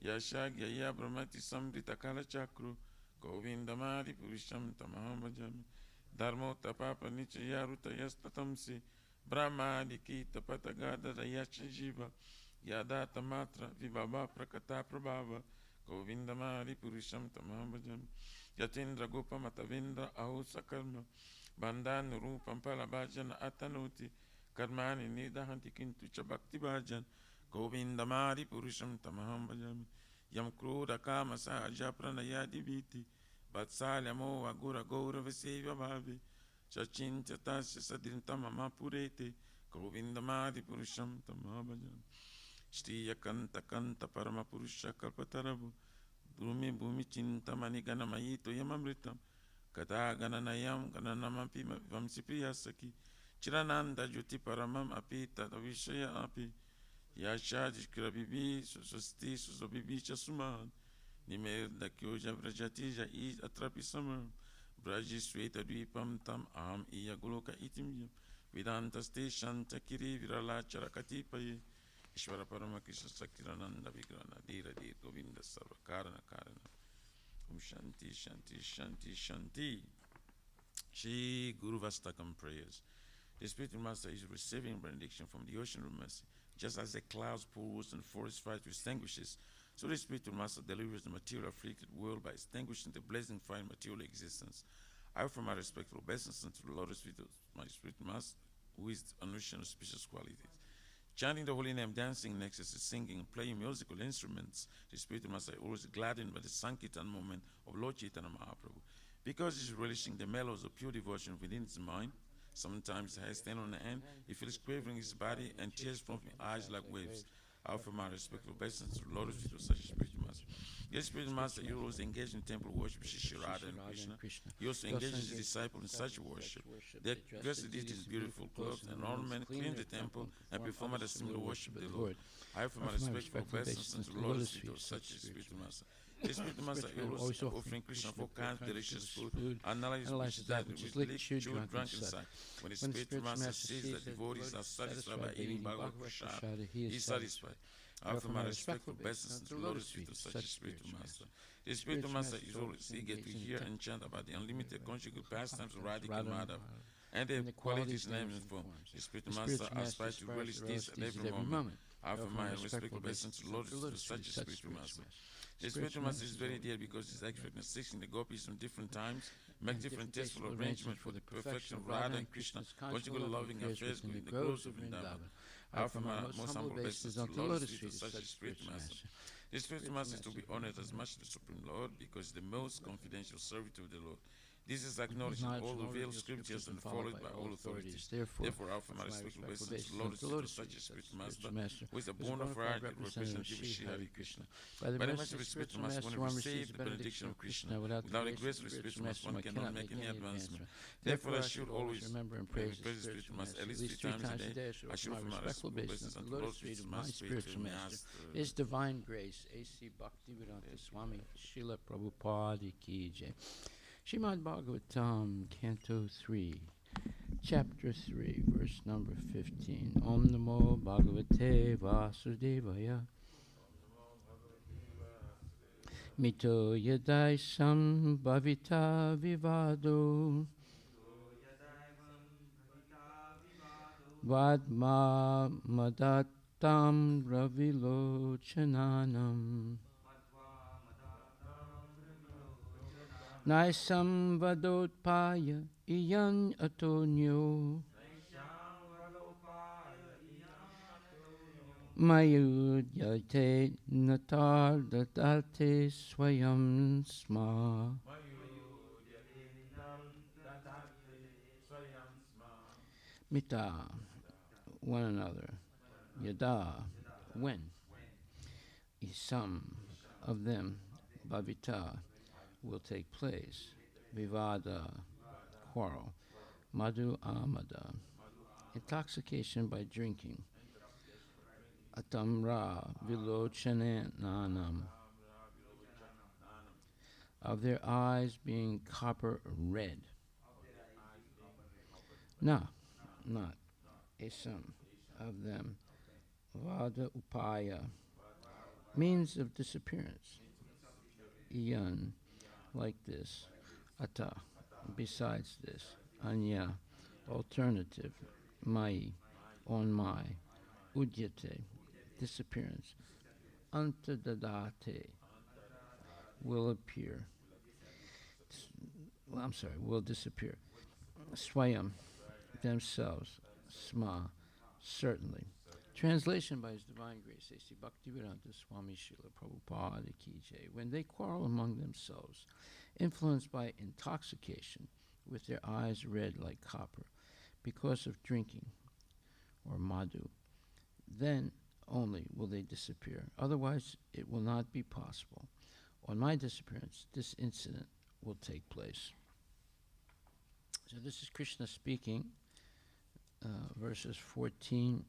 Yashagya Ya Brahmati Samrita Kala Chakru Govindamari Purusham Tamaham Bhajami Dharmo Tapapa Nichaya Ruta Yastatamsi Brahmadi Kita Patagada Rayasha Jiva Yadata Matra Vibhava Prakata Prabhava Govindamari Purusham Tamaham Bhajami Yatindra Gopa Matavindra Ahusa Karma Bandhan Rupam Palabhajan Atanuti Karmani Nidahanti Kintu Chabakti Bhajan Govindamari Purusham Tamaham Bhajami Yam Kruda Kama Sahaja Pranayadi Viti Vatsalya Moha Gura Gaura Vaseva Bhavi Chachinta Tasya Sadintama Purete Govindamari Purusham Tamaham Bhajami Shriya Kanta Kanta Parama Purusha Kalpataravu Dhumi Bhumi Chintamani Ganamayito Yamamritam Kata Gananayam Gananamapi Vamsi Priyasaki Chirananda Jyoti Paramam Api Tadavishaya Api Yasha Jishkrabibi Susasti Susobibi Chasuman Nimer Dakyoja Vrajatija I Atrapi Samam Braji Sweta Dvipam Tam Aham Iya Goloka Itimyam Vedantaste Shantakiri Virala Charakati Paye Ishvara Paramakisha Sakirananda Vigrana Dira Dir Govinda Sarva Karana Karana Shanti, Shanti, Shanti, Shanti. Shri Guru Vastakam prayers. The spiritual master is receiving benediction from the ocean of mercy, just as the clouds pools and forest fire extinguishes So the spiritual master delivers the material afflicted world by extinguishing the blazing fire in material existence. I offer my respectful obeisance to the Lord of my spiritual master, who is the unleashing of specious qualities. Chanting the holy name, dancing in ecstasy, singing, and playing musical instruments, the spiritual master is always gladdened by the Sankirtan moment of Lord Chaitanya Mahaprabhu. Because he's relishing the mellows of pure devotion within his mind, sometimes he has stand on the hand, he feels quivering his body, and tears from his eyes like waves. I offer my respectful obeisance to the Lord of such a spiritual master. This spiritual master, he always engaged in temple worship, Shri Radha and Krishna. He also engages his disciples in such worship. They dress in these beautiful clothes and ornament, clean the temple, and perform a similar worship of the Lord. I offer my respectful obeisance to the Lord of such a spiritual master. This spiritual master is offering Krishna four kinds of delicious food, analyzes that which is licked, chewed, drunk, and sight. When the spiritual master sees that devotees are satisfied by eating Bhagavad Prasad, he is satisfied. I offer my respectful obeisance to the Lord of such a spiritual master. The spiritual master is always eager to hear and chant about the unlimited conjugal pastimes of Radhika and Madhav and their qualities, names, and forms. The spiritual master aspires to relish this at every moment. I offer my respectful obeisance to the Lord of such a spiritual master. The spiritual master is very dear because he's expert in assisting the gopis from different times, make different tasteful arrangements for the perfection of Radha and Krishna, conjugal loving affairs in the groves of Vrindavan. I offer my most humble obeisance to the Lord of such a spiritual master. This spiritual master is to be honored as much as the Supreme Lord because the most confidential servitor of the Lord. This is acknowledged in all the veiled scriptures and followed by all authorities. Therefore, I offer my respectful obeisance to the Lord of such a spiritual master, who is a bona fide representative of Shri Hare Krishna. By the mercy of the spiritual master, one receives the benediction of Krishna. Without the grace of the spiritual master, one cannot make any advancement. Therefore, I should always remember and praise the spiritual master at least 3 times a day. I should offer my respectful obeisance to the Lord of my spiritual master. His divine grace, A.C. Bhaktivedanta Swami Srila Prabhupada Ki Jai. Srimad Bhagavatam, Canto 3, Chapter 3, verse number 15. Om Namo Bhagavate Vasudevaya. Mito yadai sambhavita vivado. Vadma madatam ravilochananam. Naisam vadotpaya iyan atonyo. Mayudyate natar dadate swayam sma. Mita, one another. Yada, when. Isam, of them. Bhavita, will take place. Vivada, quarrel. Madhu amada, intoxication by drinking. Atamra vilochananam, of their eyes being copper red. Na, not. Esam, of them. Vada upaya, means of disappearance. Iyan, like this. Ata, besides this. Anya, alternative. Mai, on my. Udyate, disappearance. Antadadate, will appear. Will disappear. Swayam, themselves. Sma, certainly. Translation by His Divine Grace, A.C. Bhaktivedanta Swami Srila Prabhupada Ki Jai. When they quarrel among themselves, influenced by intoxication, with their eyes red like copper, because of drinking, or madhu, then only will they disappear. Otherwise, it will not be possible. On my disappearance, this incident will take place. So this is Krishna speaking, verses 14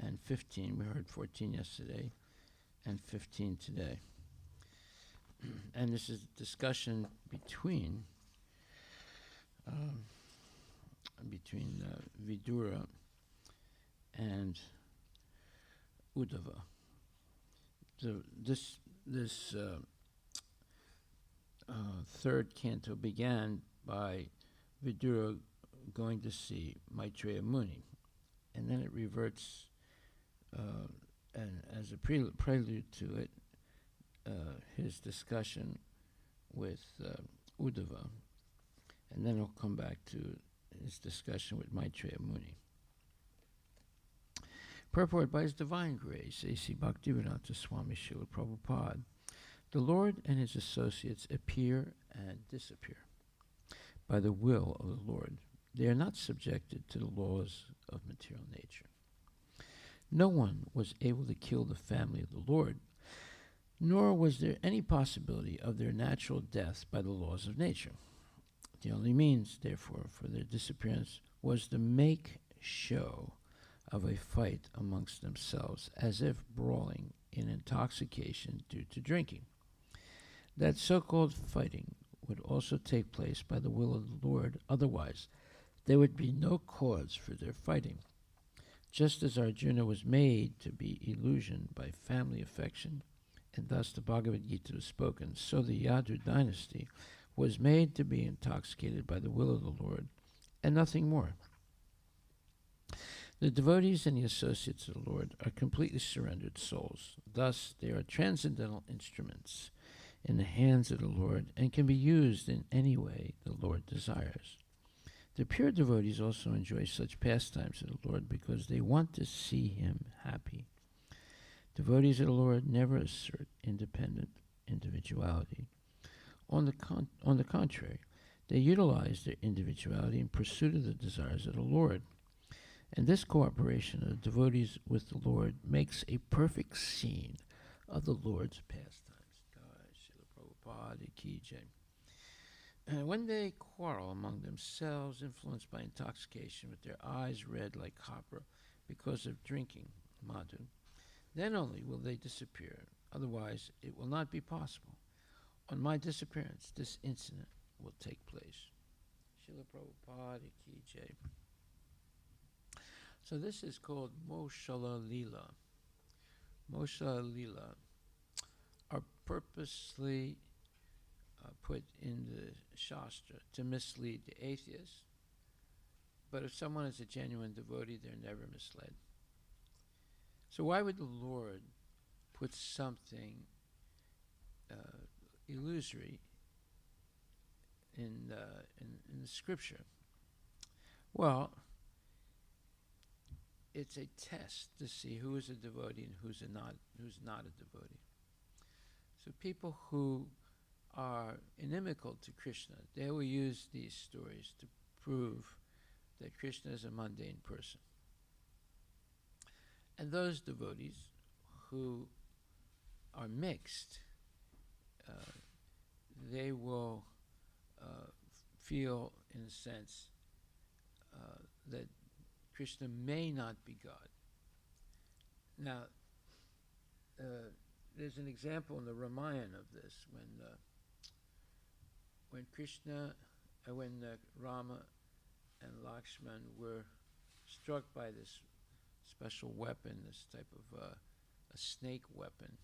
and 15. We heard 14 yesterday and 15 today. And this is a discussion between Vidura and Uddhava. So this third canto began by Vidura going to see Maitreya Muni, and then it reverts, and as a prelude to it, his discussion with Uddhava, and then he'll come back to his discussion with Maitreya Muni. Purport: by His Divine Grace, A.C. Bhaktivedanta Swami Srila Prabhupada, the Lord and His associates appear and disappear by the will of the Lord. They are not subjected to the laws of material nature. No one was able to kill the family of the Lord, nor was there any possibility of their natural death by the laws of nature. The only means, therefore, for their disappearance was to make show of a fight amongst themselves, as if brawling in intoxication due to drinking. That so-called fighting would also take place by the will of the Lord, otherwise there would be no cause for their fighting. Just as Arjuna was made to be illusioned by family affection, and thus the Bhagavad Gita was spoken, so the Yadu dynasty was made to be intoxicated by the will of the Lord, and nothing more. The devotees and the associates of the Lord are completely surrendered souls. Thus, they are transcendental instruments in the hands of the Lord and can be used in any way the Lord desires. The pure devotees also enjoy such pastimes of the Lord because they want to see Him happy. Devotees of the Lord never assert independent individuality. On the contrary, they utilize their individuality in pursuit of the desires of the Lord. And this cooperation of the devotees with the Lord makes a perfect scene of the Lord's pastimes. Srila Prabhupada Ki Jai. And when they quarrel among themselves, influenced by intoxication, with their eyes red like copper because of drinking madhu, then only will they disappear. Otherwise, it will not be possible. On my disappearance, this incident will take place. Srila Prabhupada Ki Jai. So this is called Moshala Lila. Moshala Lila are purposely put in the Shastra to mislead the atheists, but if someone is a genuine devotee, they're never misled. So why would the Lord put something illusory in the scripture? Well, it's a test to see who is a devotee and who's not a devotee. So people who are inimical to Krishna, they will use these stories to prove that Krishna is a mundane person. And those devotees who are mixed, they will feel, in a sense, that Krishna may not be God. Now, there's an example in the Ramayana of this when Krishna, when Rama and Lakshman were struck by this special weapon, this type of a snake weapon,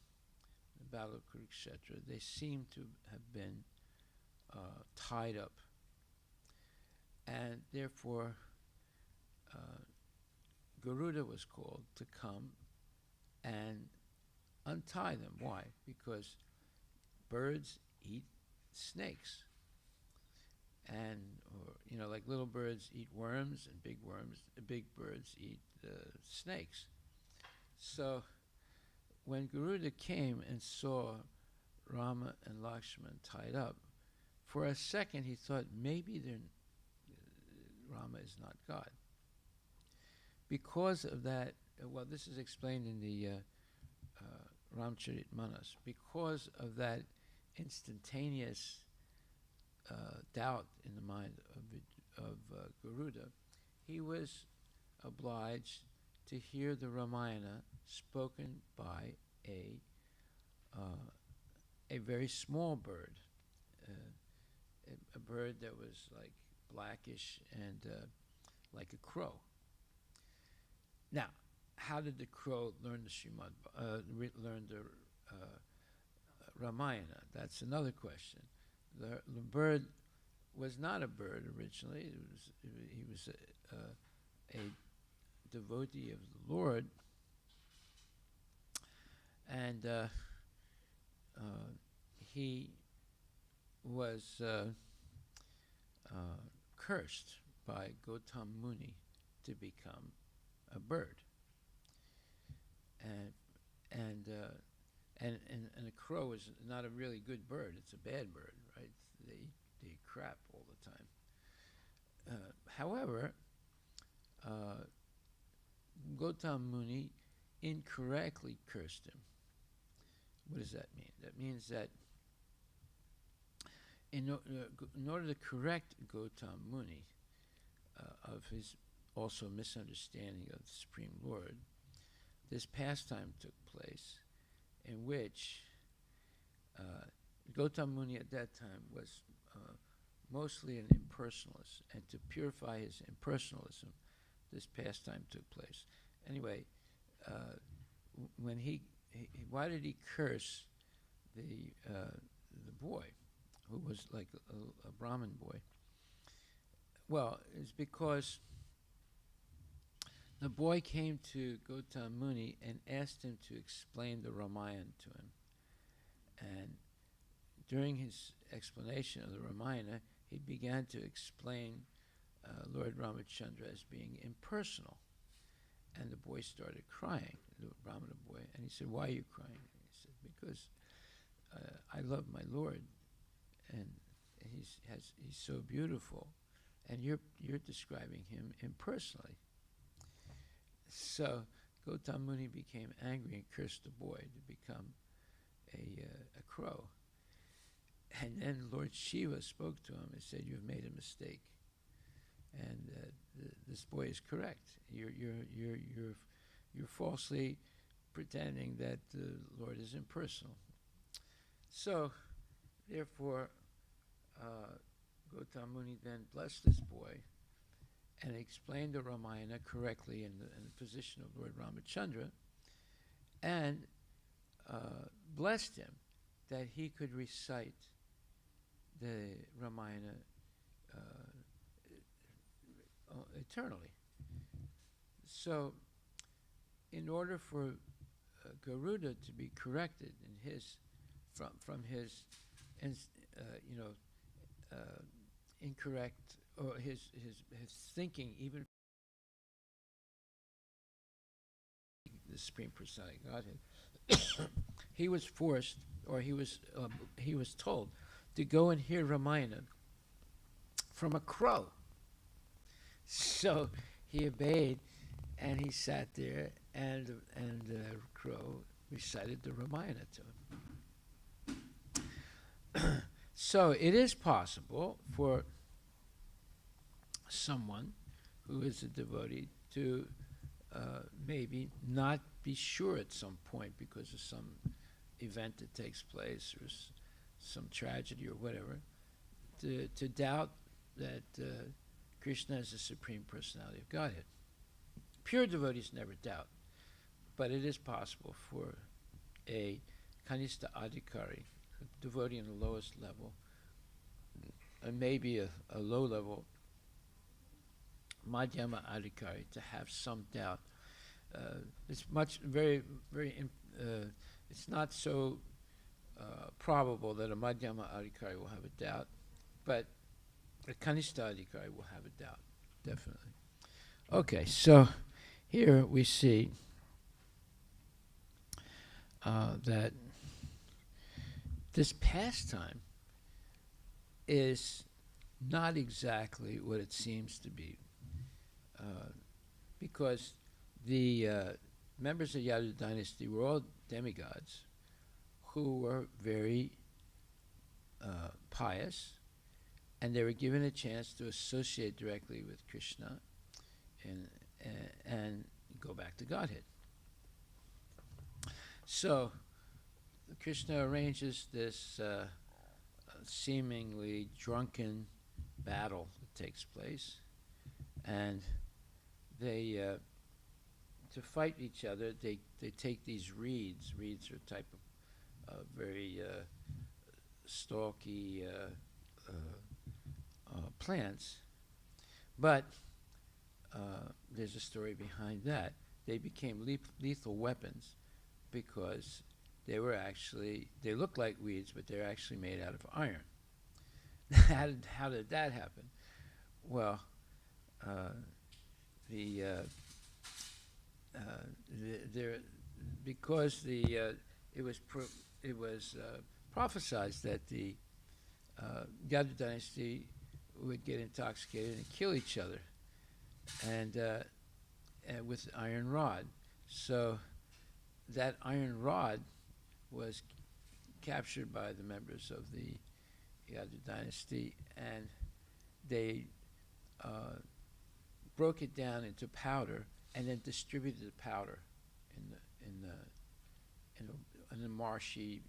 the Battle of Kurukshetra. They seem to have been tied up, and therefore Garuda was called to come and untie them. Why? Because birds eat snakes, and like little birds eat worms, and big birds eat snakes. So when Garuda came and saw Rama and Lakshman tied up, for a second he thought maybe Rama is not God. Because of that, well, this is explained in the Ramcharitmanas. Because of that instantaneous doubt in the mind of Garuda, he was obliged to hear the Ramayana spoken by a very small bird, a bird that was like blackish and like a crow. Now, how did the crow learn the Ramayana? That's another question. The bird was not a bird originally. He was a devotee of the Lord, and he was cursed by Gautam Muni to become a bird, and and and a crow is not a really good bird. It's a bad bird, right? They eat crap all the time. However, uh, Gautam Muni incorrectly cursed him. What does that mean? That means that in order to correct Gautam Muni of his also misunderstanding of the Supreme Lord, this pastime took place in which Gautam Muni at that time was mostly an impersonalist, and to purify his impersonalism, this pastime took place. Anyway, when why did he curse the boy, who was like a Brahmin boy? Well, it's because the boy came to Gautam Muni and asked him to explain the Ramayana to him. And during his explanation of the Ramayana, he began to explain Lord Ramachandra as being impersonal. And the boy started crying, the Brahmana boy. And he said, "Why are you crying?" And he said, "Because I love my Lord, and he's so beautiful, and you're describing him impersonally." So Gautam Muni became angry and cursed the boy to become a crow. And then Lord Shiva spoke to him and said, "You have made a mistake, and this boy is correct. You're falsely pretending that the Lord is impersonal." So, therefore, Gautam Muni then blessed this boy and explained the Ramayana correctly in the position of Lord Ramachandra, and blessed him that he could recite the Ramayana eternally. So, in order for Garuda to be corrected in his from his incorrect, or his thinking, even the Supreme Personality of Godhead, he was forced, or he was told to go and hear Ramayana from a crow. So he obeyed, and he sat there, and the crow recited the Ramayana to him. So it is possible for someone who is a devotee to maybe not be sure at some point because of some event that takes place, or some tragedy or whatever, to doubt that Krishna is the Supreme Personality of Godhead. Pure devotees never doubt, but it is possible for a Kanista Adhikari, a devotee in the lowest level, and maybe a low-level Madhyama Adhikari, to have some doubt. It's it's not so probable that a Madhyama Adhikari will have a doubt, but a Kanista Adhikari will have a doubt, definitely. Okay, so here we see that this pastime is not exactly what it seems to be, because the members of Yadu dynasty were all demigods who were very pious, and they were given a chance to associate directly with Krishna and go back to Godhead. So Krishna arranges this seemingly drunken battle that takes place, and they to fight each other, they take these reeds. Reeds are a type of very stalky plants, but there's a story behind that. They became lethal weapons because they look like reeds, but they're actually made out of iron. How did that happen? Well, the there because it was prophesied that the Yadu dynasty would get intoxicated and kill each other, and with iron rod. So that iron rod was captured by the members of the Yadu dynasty, and they broke it down into powder and then distributed the powder in the marshy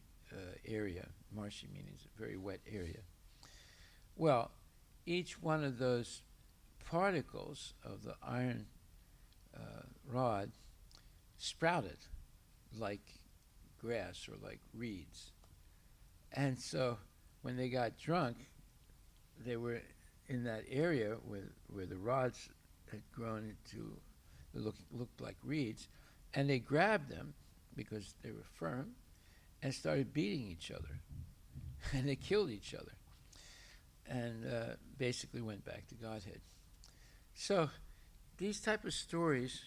area. Marshy meaning it's a very wet area. Well, each one of those particles of the iron rod sprouted like grass or like reeds. And so when they got drunk, they were in that area where the rods had grown into, looked like reeds, and they grabbed them because they were firm and started beating each other. And they killed each other and basically went back to Godhead. So these type of stories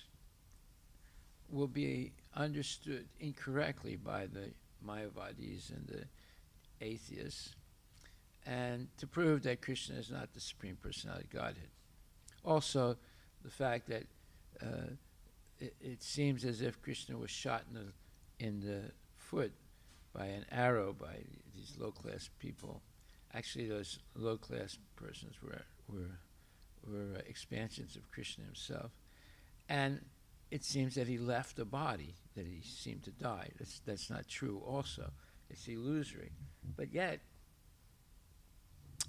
will be understood incorrectly by the Mayavadis and the atheists, and to prove that Krishna is not the Supreme Personality of Godhead. Also, the fact that it seems as if Krishna was shot in the foot by an arrow by these low-class people. Actually, those low-class persons were expansions of Krishna himself. And it seems that he left a body, that he seemed to die. That's not true also. It's illusory. But yet,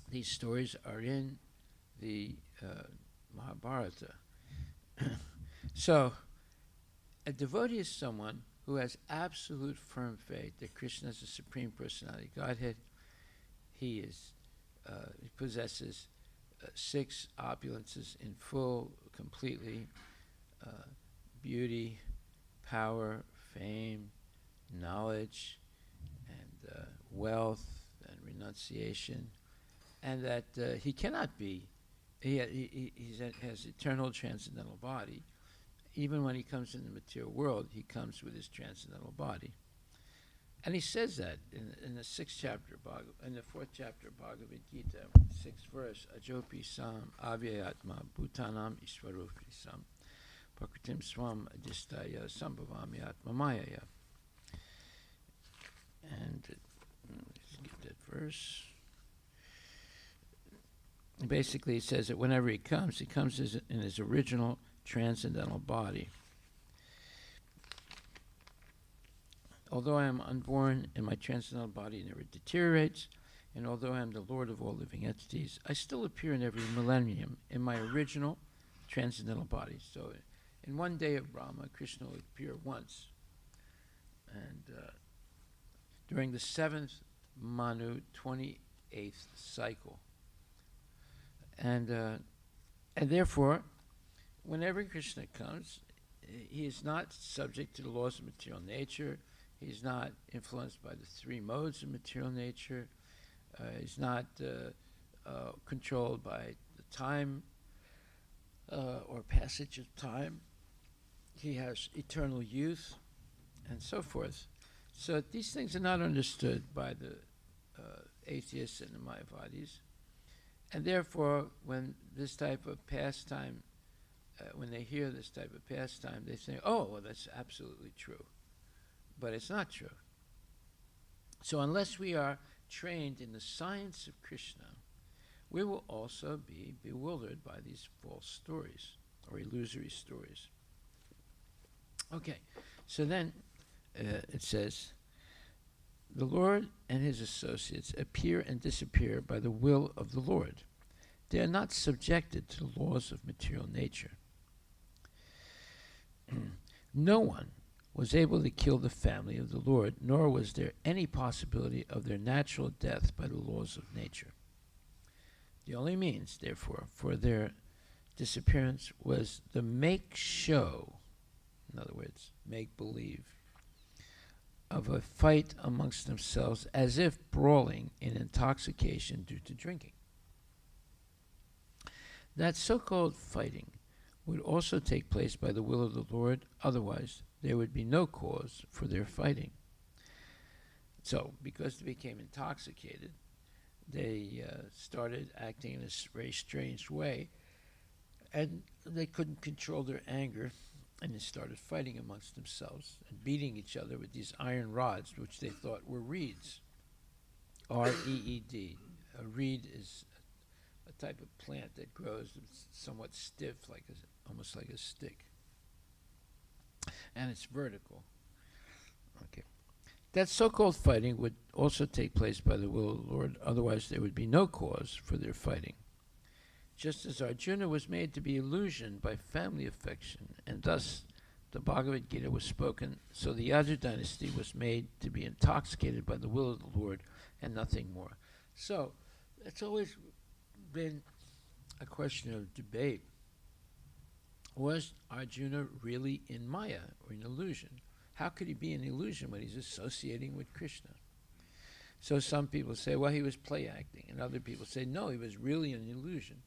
these stories are in the Mahabharata. So, a devotee is someone who has absolute firm faith that Krishna is the Supreme Personality of Godhead. He possesses 6 opulences in full, completely: beauty, power, fame, knowledge, and wealth, and renunciation, and that he cannot be. He has eternal transcendental body. Even when he comes in the material world, he comes with his transcendental body. And he says that in the 6th chapter, in the 4th chapter of Bhagavad Gita, 6th verse, Ajopi Sam Avyayatma Bhutanam Ishvaropi Sam Prakritim Swam Adistaya Sambhavami Atma Mayaya. And let's get that verse. Basically, he says that whenever he comes in his original transcendental body. Although I am unborn and my transcendental body never deteriorates, and although I am the Lord of all living entities, I still appear in every millennium in my original transcendental body. So in one day of Brahma, Krishna will appear once. And during the 7th Manu 28th cycle. And therefore, whenever Krishna comes, he is not subject to the laws of material nature. He's not influenced by the 3 modes of material nature. He's not controlled by the time or passage of time. He has eternal youth and so forth. So these things are not understood by the atheists and the Mayavadis. And therefore, when this type of pastime, when they hear this type of pastime, they say, oh, well, that's absolutely true. But it's not true. So unless we are trained in the science of Krishna, we will also be bewildered by these false stories or illusory stories. Okay, so then it says, the Lord and his associates appear and disappear by the will of the Lord. They are not subjected to the laws of material nature. No one was able to kill the family of the Lord, nor was there any possibility of their natural death by the laws of nature. The only means, therefore, for their disappearance was the make-show, in other words, make-believe, of a fight amongst themselves, as if brawling in intoxication due to drinking. That so-called fighting would also take place by the will of the Lord, otherwise there would be no cause for their fighting. So, because they became intoxicated, they started acting in a very strange way, and they couldn't control their anger, and they started fighting amongst themselves and beating each other with these iron rods, which they thought were reeds. R-E-E-D. A reed is a type of plant that grows somewhat stiff, almost like a stick, and it's vertical. Okay. That so-called fighting would also take place by the will of the Lord, otherwise there would be no cause for their fighting. Just as Arjuna was made to be illusioned by family affection, and thus the Bhagavad Gita was spoken, so the Yadu dynasty was made to be intoxicated by the will of the Lord and nothing more. So, it's always been a question of debate. Was Arjuna really in Maya, or in illusion? How could he be in illusion when he's associating with Krishna? So some people say, well, he was play acting, and other people say, no, he was really in illusion.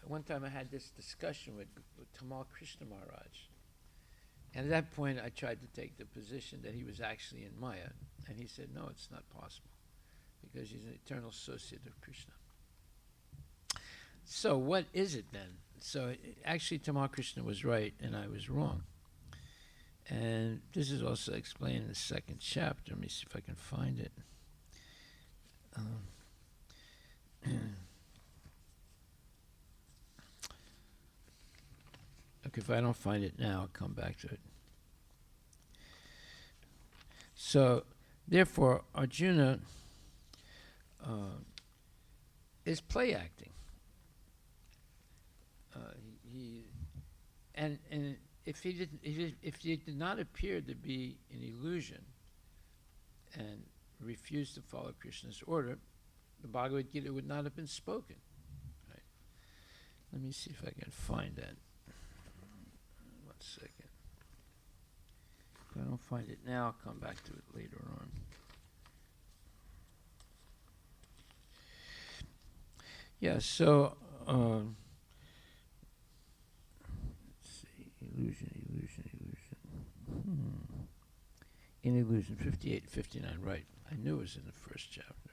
One time I had this discussion with Tamal Krishna Maharaj, and at that point I tried to take the position that he was actually in Maya, and he said, no, it's not possible, because he's an eternal associate of Krishna. So what is it then? So actually Tamal Krishna was right, and I was wrong. And this is also explained in the second chapter. Let me see if I can find it. Okay, if I don't find it now, I'll come back to it. So, therefore, Arjuna is play acting. If he did not appear to be an illusion and refused to follow Krishna's order, the Bhagavad Gita would not have been spoken. Right? Let me see if I can find that. 1 second. If I don't find it now, I'll come back to it later on. Yeah, so illusion. In illusion, 58 and 59, right. I knew it was in the first chapter.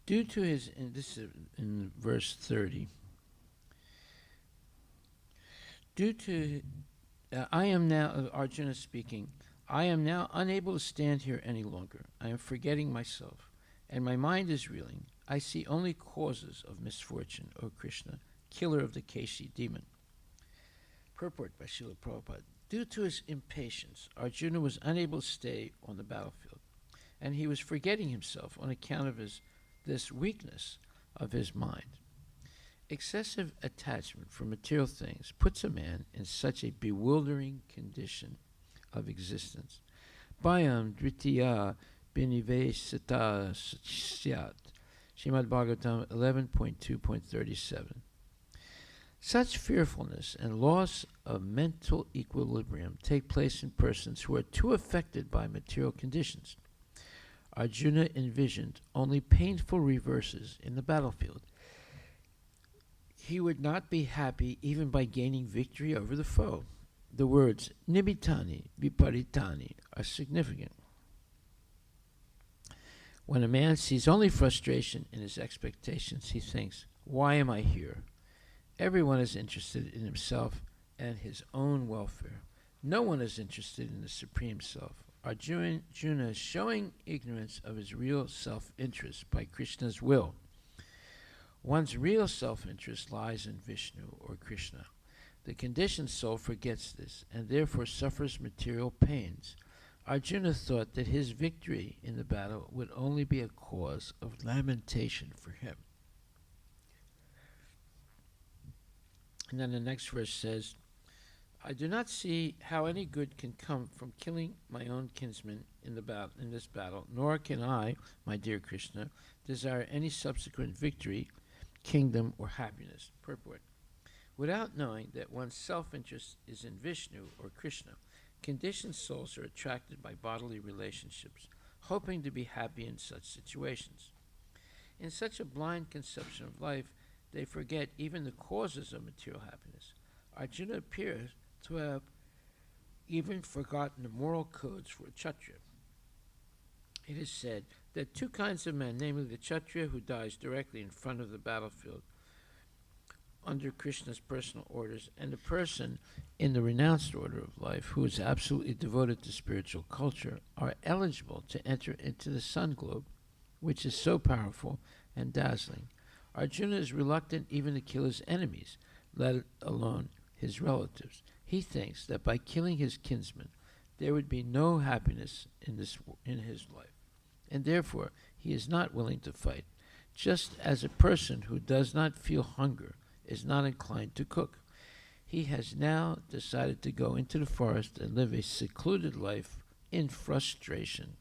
Due to his, and this is in verse 30, due to, I am now, Arjuna speaking, I am now unable to stand here any longer. I am forgetting myself, and my mind is reeling. I see only causes of misfortune, O Krishna, killer of the Keshi demon. Purport by Srila Prabhupada. Due to his impatience, Arjuna was unable to stay on the battlefield, and he was forgetting himself on account of this weakness of his mind. Excessive attachment for material things puts a man in such a bewildering condition of existence. Bhayam dvitiya binivesita syat. Srimad Bhagavatam 11.2.37. Such fearfulness and loss of mental equilibrium take place in persons who are too affected by material conditions. Arjuna envisioned only painful reverses in the battlefield. He would not be happy even by gaining victory over the foe. The words nimitani, viparitani are significant. When a man sees only frustration in his expectations, he thinks, why am I here? Everyone is interested in himself and his own welfare. No one is interested in the Supreme Self. Arjuna is showing ignorance of his real self-interest by Krishna's will. One's real self-interest lies in Vishnu or Krishna. The conditioned soul forgets this and therefore suffers material pains. Arjuna thought that his victory in the battle would only be a cause of lamentation for him. And then the next verse says, I do not see how any good can come from killing my own kinsman in this battle, nor can I, my dear Krishna, desire any subsequent victory kingdom, or happiness. Purport. Without knowing that one's self-interest is in Vishnu or Krishna, conditioned souls are attracted by bodily relationships, hoping to be happy in such situations. In such a blind conception of life, they forget even the causes of material happiness. Arjuna appears to have even forgotten the moral codes for a Kshatriya. It is said that two kinds of men, namely the Kshatriya who dies directly in front of the battlefield under Krishna's personal orders, and the person in the renounced order of life who is absolutely devoted to spiritual culture, are eligible to enter into the sun globe, which is so powerful and dazzling. Arjuna is reluctant even to kill his enemies, let alone his relatives. He thinks that by killing his kinsmen, there would be no happiness in his life, and therefore he is not willing to fight, just as a person who does not feel hunger is not inclined to cook. He has now decided to go into the forest and live a secluded life in frustration.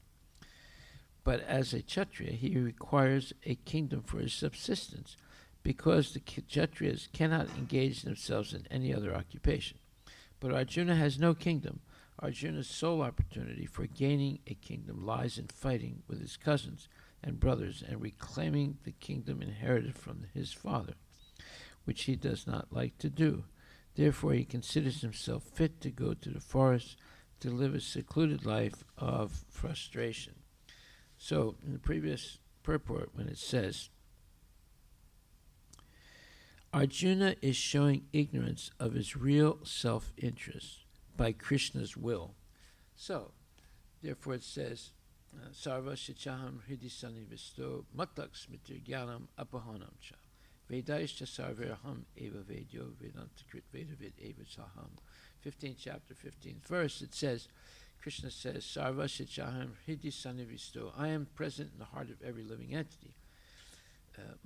But as a Kshatriya, he requires a kingdom for his subsistence, because the Kshatriyas cannot engage themselves in any other occupation. But Arjuna has no kingdom. Arjuna's sole opportunity for gaining a kingdom lies in fighting with his cousins and brothers and reclaiming the kingdom inherited from his father, which he does not like to do. Therefore, he considers himself fit to go to the forest to live a secluded life of frustration. So, in the previous purport, when it says, Arjuna is showing ignorance of his real self-interest by Krishna's will. So, therefore it says, Sarva Shichaham Hridi Sanivisto Matak Smritir Gyanam Apahanam Cha. Vedaishta Sarveraham Eva Vedyo Vedantakrit Vedavid Eva Saham. 15th chapter, 15th verse, it says, Krishna says, Sarva Shichaham Hridi Sanivisto. I am present in the heart of every living entity.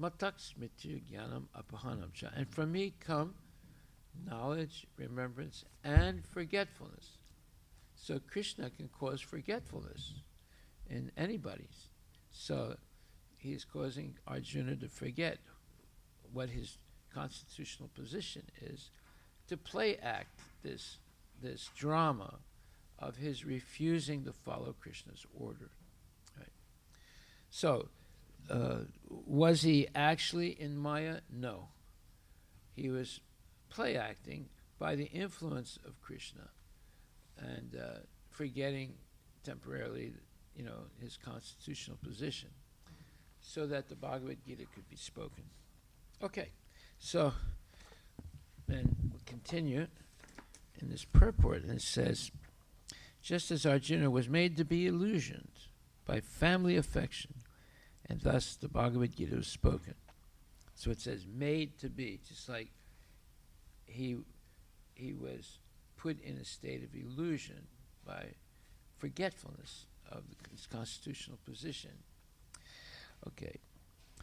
Matak Smritir Gyanam Apahanam Cha. And from me come knowledge, remembrance, and forgetfulness. So Krishna can cause forgetfulness in anybody's. So he is causing Arjuna to forget what his constitutional position is, to play act this drama of his refusing to follow Krishna's order. Right? So, was he actually in Maya? No. He was play acting by the influence of Krishna and forgetting temporarily, his constitutional position, so that the Bhagavad Gita could be spoken. Okay, so then we'll continue in this purport, and it says, just as Arjuna was made to be illusioned by family affection, and thus the Bhagavad Gita was spoken. So it says made to be, just like he was put in a state of illusion by forgetfulness of his constitutional position. Okay,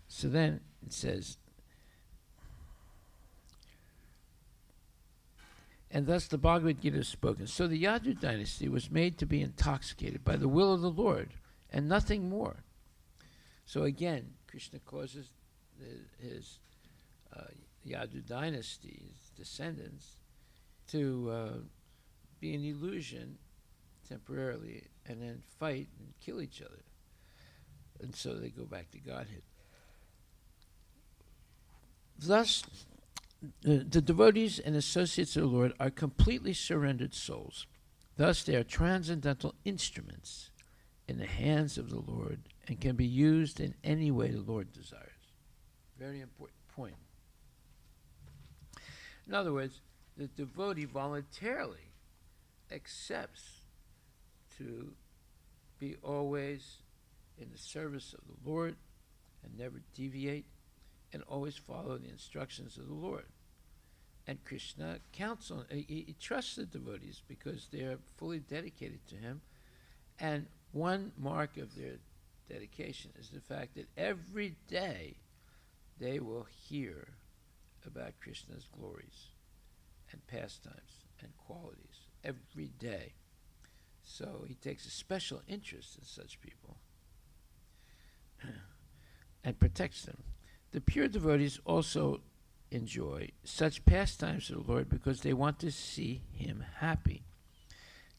so then it says, and thus the Bhagavad Gita is spoken. So the Yadu dynasty was made to be intoxicated by the will of the Lord and nothing more. So again, Krishna causes his Yadu dynasty's descendants to be an illusion temporarily and then fight and kill each other. And so they go back to Godhead. Thus, the devotees and associates of the Lord are completely surrendered souls. Thus, they are transcendental instruments in the hands of the Lord and can be used in any way the Lord desires. Very important point. In other words, the devotee voluntarily accepts to be always in the service of the Lord and never deviate, and always follow the instructions of the Lord. And Krishna counts on, he trusts the devotees because they are fully dedicated to him. And one mark of their dedication is the fact that every day they will hear about Krishna's glories and pastimes and qualities every day. So he takes a special interest in such people and protects them. The pure devotees also enjoy such pastimes of the Lord because they want to see him happy.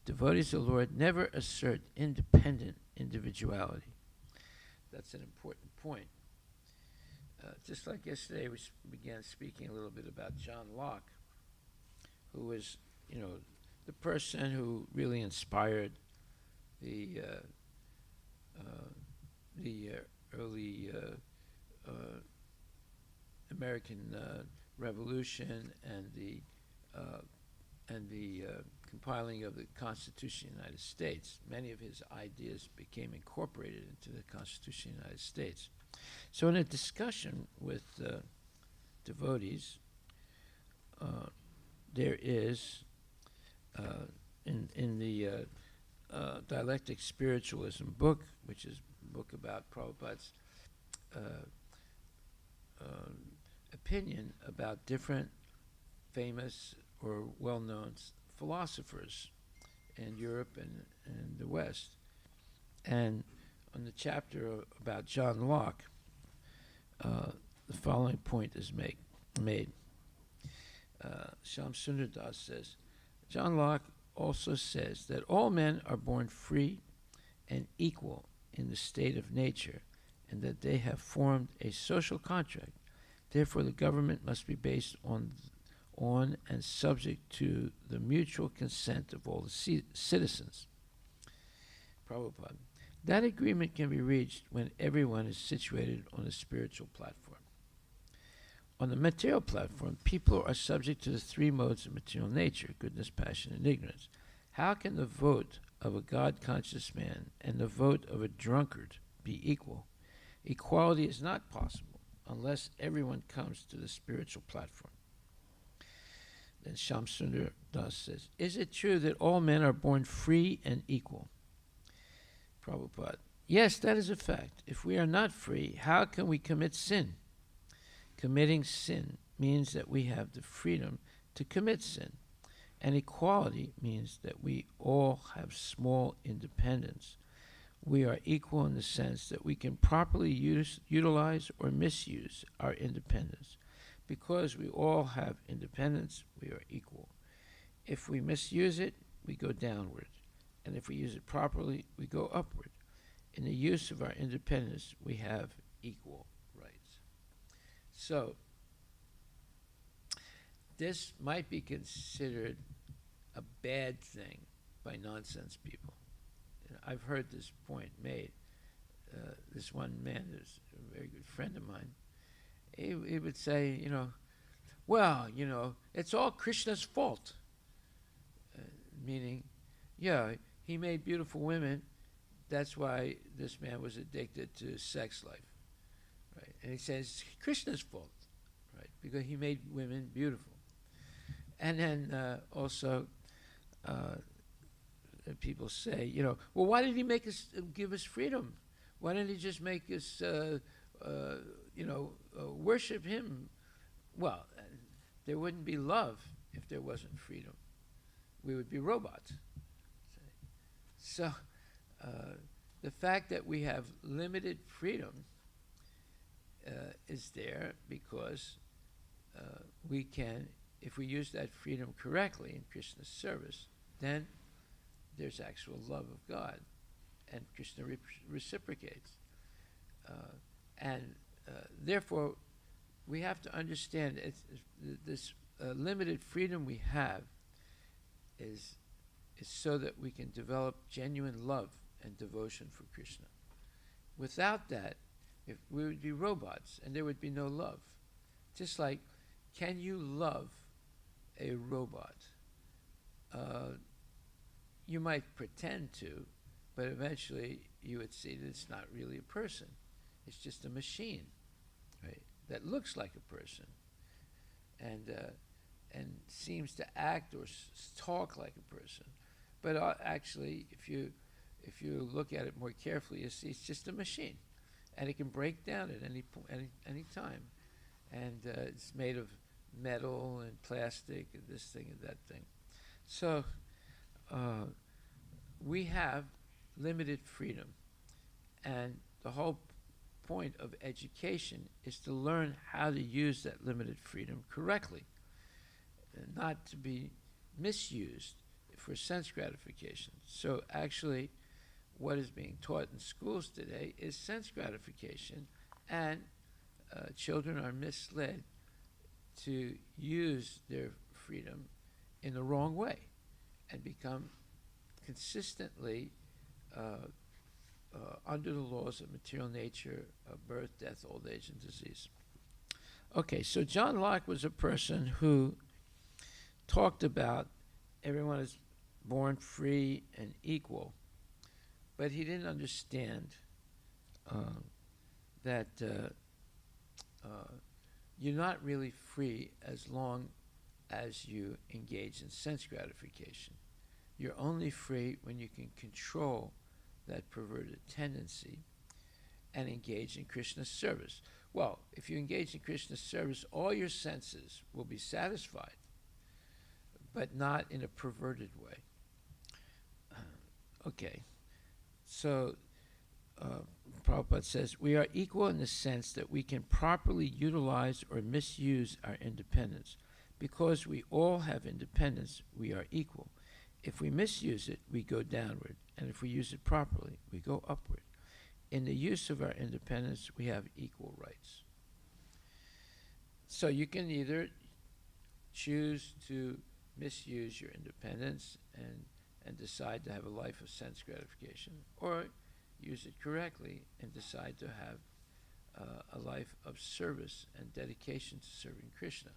Devotees of the Lord never assert independent individuality. That's an important point. Just like yesterday, we began speaking a little bit about John Locke, who was, the person who really inspired the early American Revolution and the compiling of the Constitution of the United States. Many of his ideas became incorporated into the Constitution of the United States. So in a discussion with devotees, there is, in the Dialectic Spiritualism book, which is a book about Prabhupada's opinion about different famous or well-known philosophers in Europe and the West. And on the chapter about John Locke, the following point is made. Shyam Sundar Das says, John Locke also says that all men are born free and equal in the state of nature, and that they have formed a social contract. Therefore, the government must be based on and subject to the mutual consent of all the citizens. Prabhupada. That agreement can be reached when everyone is situated on a spiritual platform. On the material platform, people are subject to the three modes of material nature, goodness, passion, and ignorance. How can the vote of a God-conscious man and the vote of a drunkard be equal? Equality is not possible unless everyone comes to the spiritual platform. Then Shyam Sundar Das says, is it true that all men are born free and equal? Prabhupada. Yes, that is a fact. If we are not free, how can we commit sin? Committing sin means that we have the freedom to commit sin. And equality means that we all have small independence. We are equal in the sense that we can properly utilize or misuse our independence. Because we all have independence, we are equal. If we misuse it, we go downward. And if we use it properly, we go upward. In the use of our independence, we have equal rights. So, this might be considered a bad thing by nonsense people. And I've heard this point made. This one man, who's a very good friend of mine, he would say, well, it's all Krishna's fault. Meaning, yeah, he made beautiful women. That's why this man was addicted to sex life, right? And he says Krishna's fault, right? Because he made women beautiful. And then also, people say, well, why did he make us give us freedom? Why didn't he just make us, worship him? Well, there wouldn't be love if there wasn't freedom. We would be robots. So, the fact that we have limited freedom is there because we can, if we use that freedom correctly in Krishna's service, then there's actual love of God, and Krishna reciprocates. Therefore, we have to understand this limited freedom we have is so that we can develop genuine love and devotion for Krishna. Without that, if we would be robots and there would be no love. Just like, can you love a robot? You might pretend to, but eventually you would see that it's not really a person. It's just a machine, right? That looks like a person and seems to act or talk like a person. But actually, if you look at it more carefully, you see it's just a machine, and it can break down at any time. And it's made of metal and plastic and this thing and that thing. So we have limited freedom, and the whole point of education is to learn how to use that limited freedom correctly, and not to be misused for sense gratification. So actually, what is being taught in schools today is sense gratification, and children are misled to use their freedom in the wrong way and become consistently under the laws of material nature, of birth, death, old age, and disease. Okay, so John Locke was a person who talked about everyone is born free and equal, but he didn't understand that you're not really free as long as you engage in sense gratification. You're only free when you can control that perverted tendency and engage in Krishna's service. Well, if you engage in Krishna's service, all your senses will be satisfied, but not in a perverted way. Okay, so Prabhupada says, we are equal in the sense that we can properly utilize or misuse our independence. Because we all have independence, we are equal. If we misuse it, we go downward, and if we use it properly, we go upward. In the use of our independence, we have equal rights. So you can either choose to misuse your independence and decide to have a life of sense gratification, or use it correctly and decide to have a life of service and dedication to serving Krishna.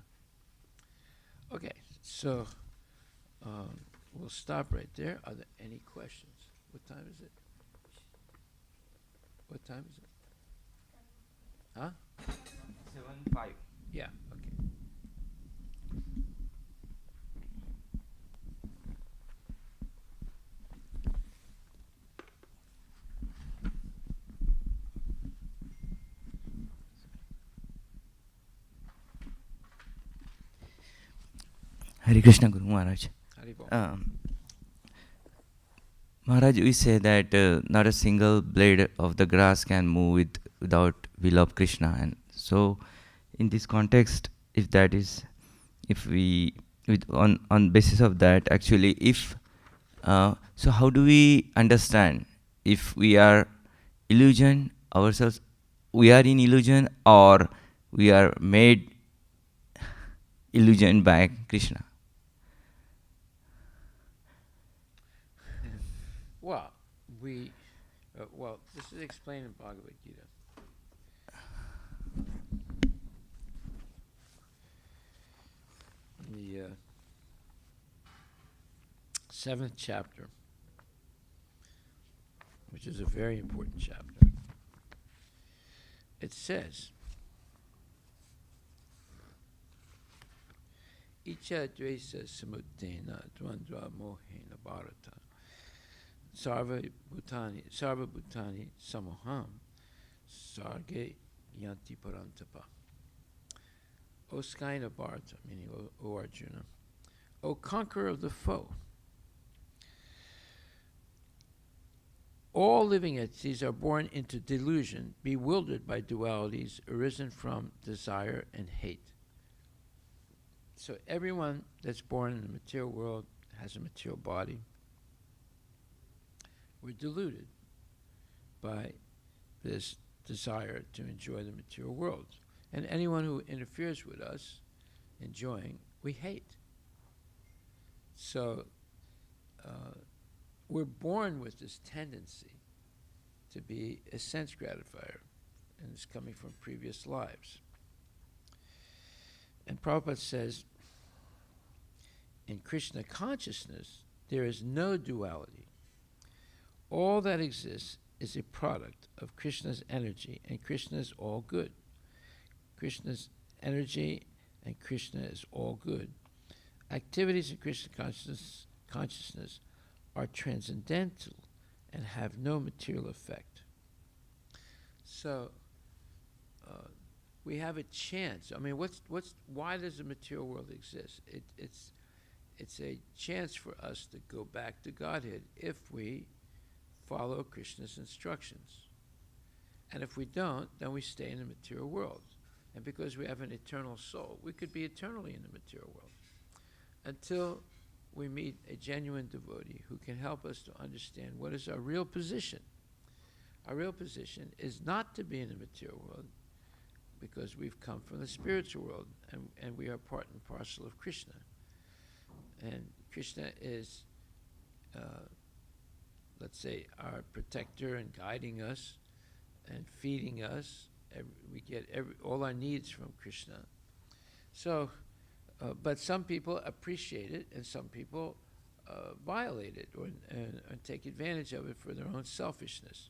Okay, so we'll stop right there. Are there any questions? What time is it? What time is it? Huh? 7:05. Yeah, okay. Hare Krishna Guru Maharaj. Haribol. Maharaj, we say that not a single blade of the grass can move without will of Krishna, and so in this context, if that is, if we on basis of that, actually, if so, how do we understand if we are illusion ourselves? We are in illusion, or we are made illusion by Krishna? Well, this is explained in Bhagavad Gita. In the 7th chapter, which is a very important chapter, it says, Icha dvesa samuddena dvandva mohena bharata sarva bhutani samoham sarge yanti parantapa. O Skaina Bharata, meaning O Arjuna, O conqueror of the foe, all living entities are born into delusion, bewildered by dualities arisen from desire and hate. So everyone that's born in the material world has a material body. We're deluded by this desire to enjoy the material world. And anyone who interferes with us enjoying, we hate. So we're born with this tendency to be a sense gratifier, and it's coming from previous lives. And Prabhupada says, in Krishna consciousness, there is no duality. All that exists is a product of Krishna's energy, and Krishna is all good. Krishna's energy and Krishna is all good. Activities in Krishna consciousness are transcendental and have no material effect. So we have a chance. I mean, why does the material world exist? It's a chance for us to go back to Godhead if we follow Krishna's instructions. And if we don't, then we stay in the material world. And because we have an eternal soul, we could be eternally in the material world until we meet a genuine devotee who can help us to understand what is our real position. Our real position is not to be in the material world, because we've come from the spiritual world, and we are part and parcel of Krishna. And Krishna is, let's say, our protector and guiding us and feeding us. We get all our needs from Krishna. So, but some people appreciate it, and some people violate it and take advantage of it for their own selfishness.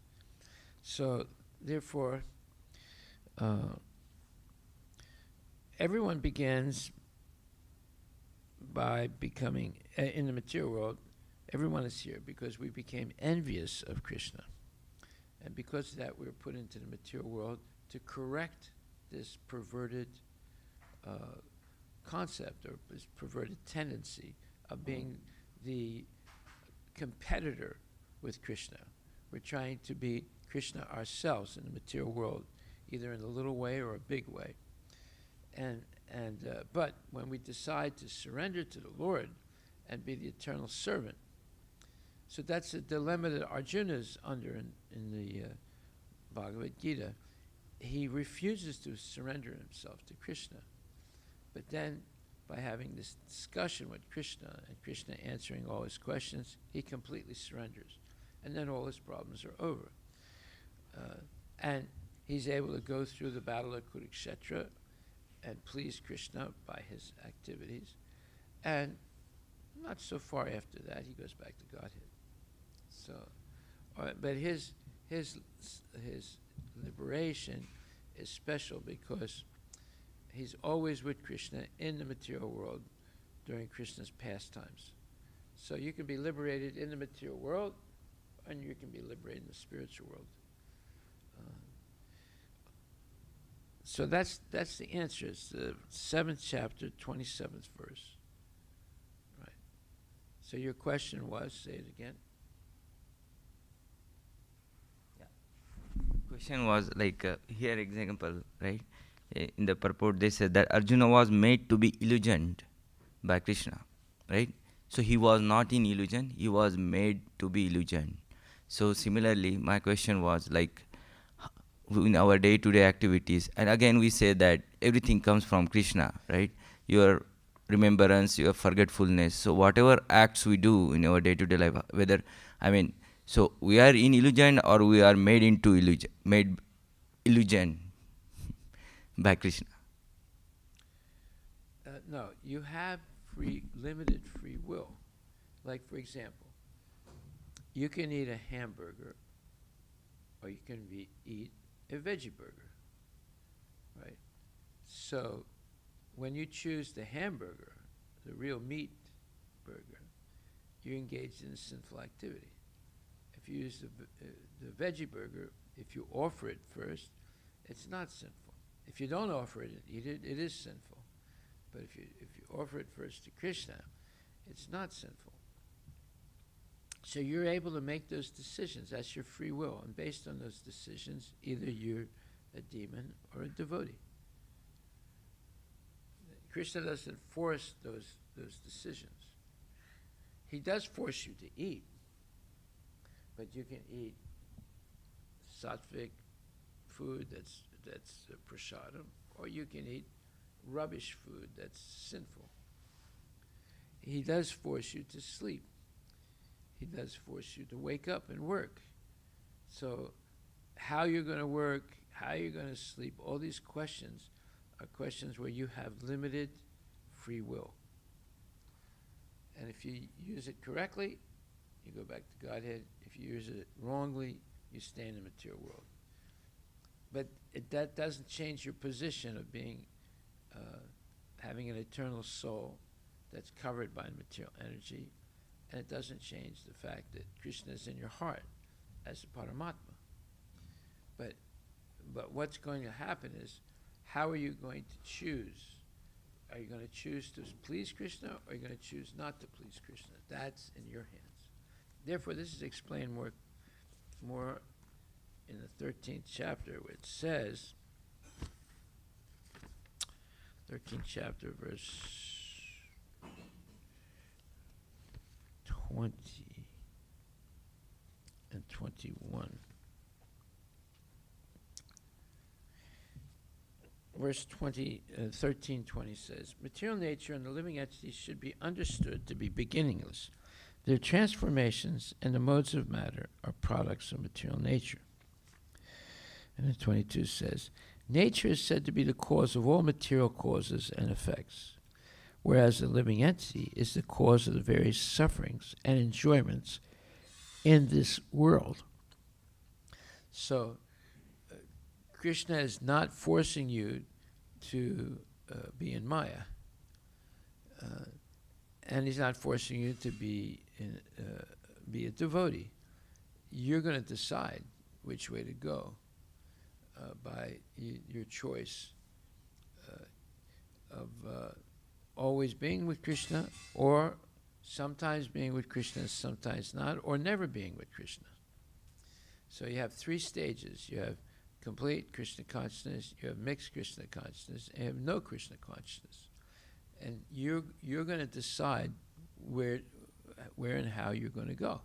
So, therefore, everyone begins by becoming, in the material world, everyone is here because we became envious of Krishna. And because of that, we were put into the material world to correct this perverted concept, or this perverted tendency of being the competitor with Krishna. We're trying to be Krishna ourselves in the material world, either in a little way or a big way. But when we decide to surrender to the Lord and be the eternal servant, so that's a dilemma that Arjuna is under in the Bhagavad Gita. He refuses to surrender himself to Krishna. But then, by having this discussion with Krishna, and Krishna answering all his questions, he completely surrenders. And then all his problems are over. And he's able to go through the battle of Kurukshetra and please Krishna by his activities. And not so far after that, he goes back to Godhead. So, but his liberation is special because he's always with Krishna in the material world during Krishna's pastimes. So you can be liberated in the material world, and you can be liberated in the spiritual world. So that's the answer. It's the 7th chapter, 27th verse. Right. So your question was, say it again. Question was like, here example, right? In the purport they said that Arjuna was made to be illusioned by Krishna, right? So he was not in illusion, he was made to be illusioned. So similarly, my question was like, in our day-to-day activities, and again we say that everything comes from Krishna, right? Your remembrance, your forgetfulness. So whatever acts we do in our day-to-day life, whether, so we are in illusion or we are made into illusion, made illusion by Krishna. No, you have limited free will. Like, for example, you can eat a hamburger, or you can eat a veggie burger, right? So when you choose the hamburger, the real meat burger, you're engaged in a sinful activity. If you use the veggie burger, if you offer it first, it's not sinful. If you don't offer it and eat it, it is sinful. But if you offer it first to Krishna, it's not sinful. So you're able to make those decisions. That's your free will. And based on those decisions, either you're a demon or a devotee. Krishna doesn't force those decisions. He does force you to eat. But you can eat sattvic food that's prasadam, or you can eat rubbish food that's sinful. He does force you to sleep. He does force you to wake up and work. So how you're going to work, how you're going to sleep, all these questions are questions where you have limited free will. And if you use it correctly, you go back to Godhead. If you use it wrongly, you stay in the material world. But that doesn't change your position of being, having an eternal soul that's covered by material energy. And it doesn't change the fact that Krishna is in your heart as a Paramatma. But what's going to happen is, how are you going to choose? Are you going to choose to please Krishna, or are you going to choose not to please Krishna? That's in your hands. Therefore, this is explained more in the 13th chapter, which says, 13th chapter, verse 20 and 21. Verse 20, 13:20 says, material nature and the living entities should be understood to be beginningless. Their transformations and the modes of matter are products of material nature. And then 22 says, nature is said to be the cause of all material causes and effects, whereas the living entity is the cause of the various sufferings and enjoyments in this world. So, Krishna is not forcing you to be in Maya, and he's not forcing you to be a devotee. You're going to decide which way to go by your choice of always being with Krishna, or sometimes being with Krishna, sometimes not, or never being with Krishna. So you have three stages. You have complete Krishna consciousness, you have mixed Krishna consciousness, and you have no Krishna consciousness. And you're going to decide where and how you're going to go.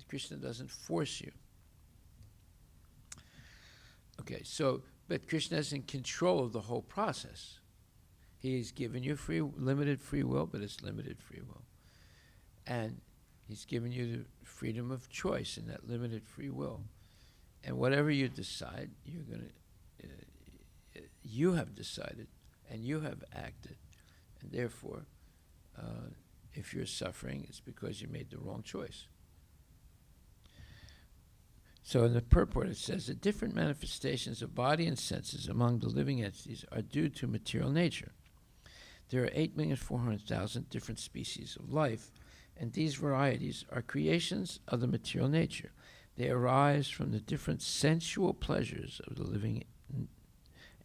Krishna doesn't force you. Okay, so, but Krishna is in control of the whole process. He's given you limited free will, but it's limited free will. And he's given you the freedom of choice in that limited free will. And whatever you decide, you have decided, and you have acted. And therefore, if you're suffering, it's because you made the wrong choice. So in the purport it says, the different manifestations of body and senses among the living entities are due to material nature. There are 8,400,000 different species of life, and these varieties are creations of the material nature. They arise from the different sensual pleasures of the living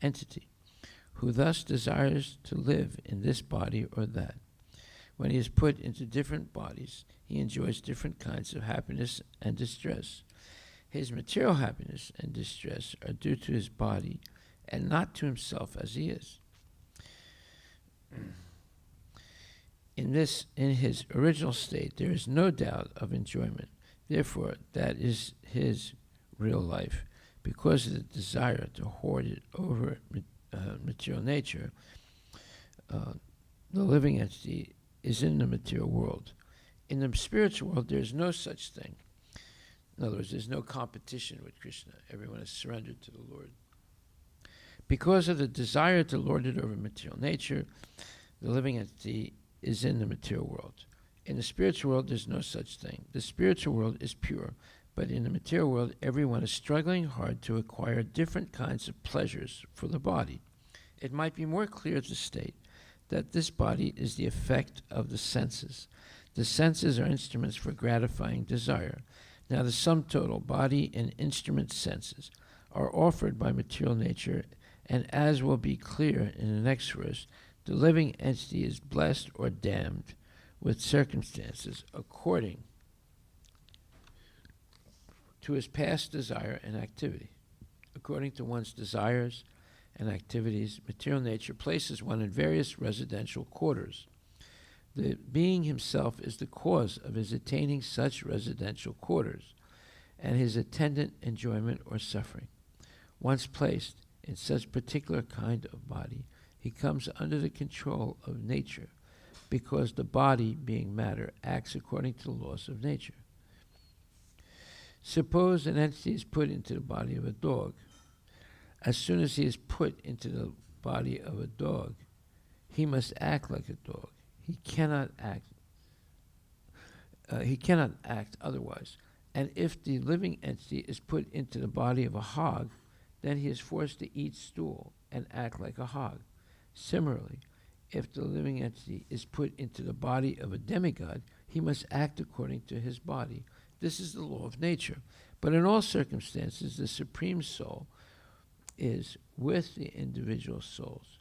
entity, who thus desires to live in this body or that. When he is put into different bodies, he enjoys different kinds of happiness and distress. His material happiness and distress are due to his body and not to himself as he is. In his original state, there is no doubt of enjoyment. Therefore, that is his real life. Because of the desire to hoard it over material nature, the living entity is in the material world. In the spiritual world, there is no such thing. In other words, there's no competition with Krishna. Everyone is surrendered to the Lord. Because of the desire to lord it over material nature, the living entity is in the material world. In the spiritual world, there's no such thing. The spiritual world is pure, but in the material world, everyone is struggling hard to acquire different kinds of pleasures for the body. It might be more clear to state that this body is the effect of the senses. The senses are instruments for gratifying desire. Now, the sum total, body and instrument senses, are offered by material nature, and as will be clear in the next verse, the living entity is blessed or damned with circumstances according to his past desire and activity. According to one's desires and activities, material nature places one in various residential quarters. The being himself is the cause of his attaining such residential quarters and his attendant enjoyment or suffering. Once placed in such particular kind of body, he comes under the control of nature, because the body, being matter, acts according to the laws of nature. Suppose an entity is put into the body of a dog. As soon as he is put into the body of a dog, he must act like a dog. He cannot act otherwise. And if the living entity is put into the body of a hog, then he is forced to eat stool and act like a hog. Similarly, if the living entity is put into the body of a demigod, he must act according to his body. This is the law of nature. But in all circumstances, the Supreme Soul is with the individual souls.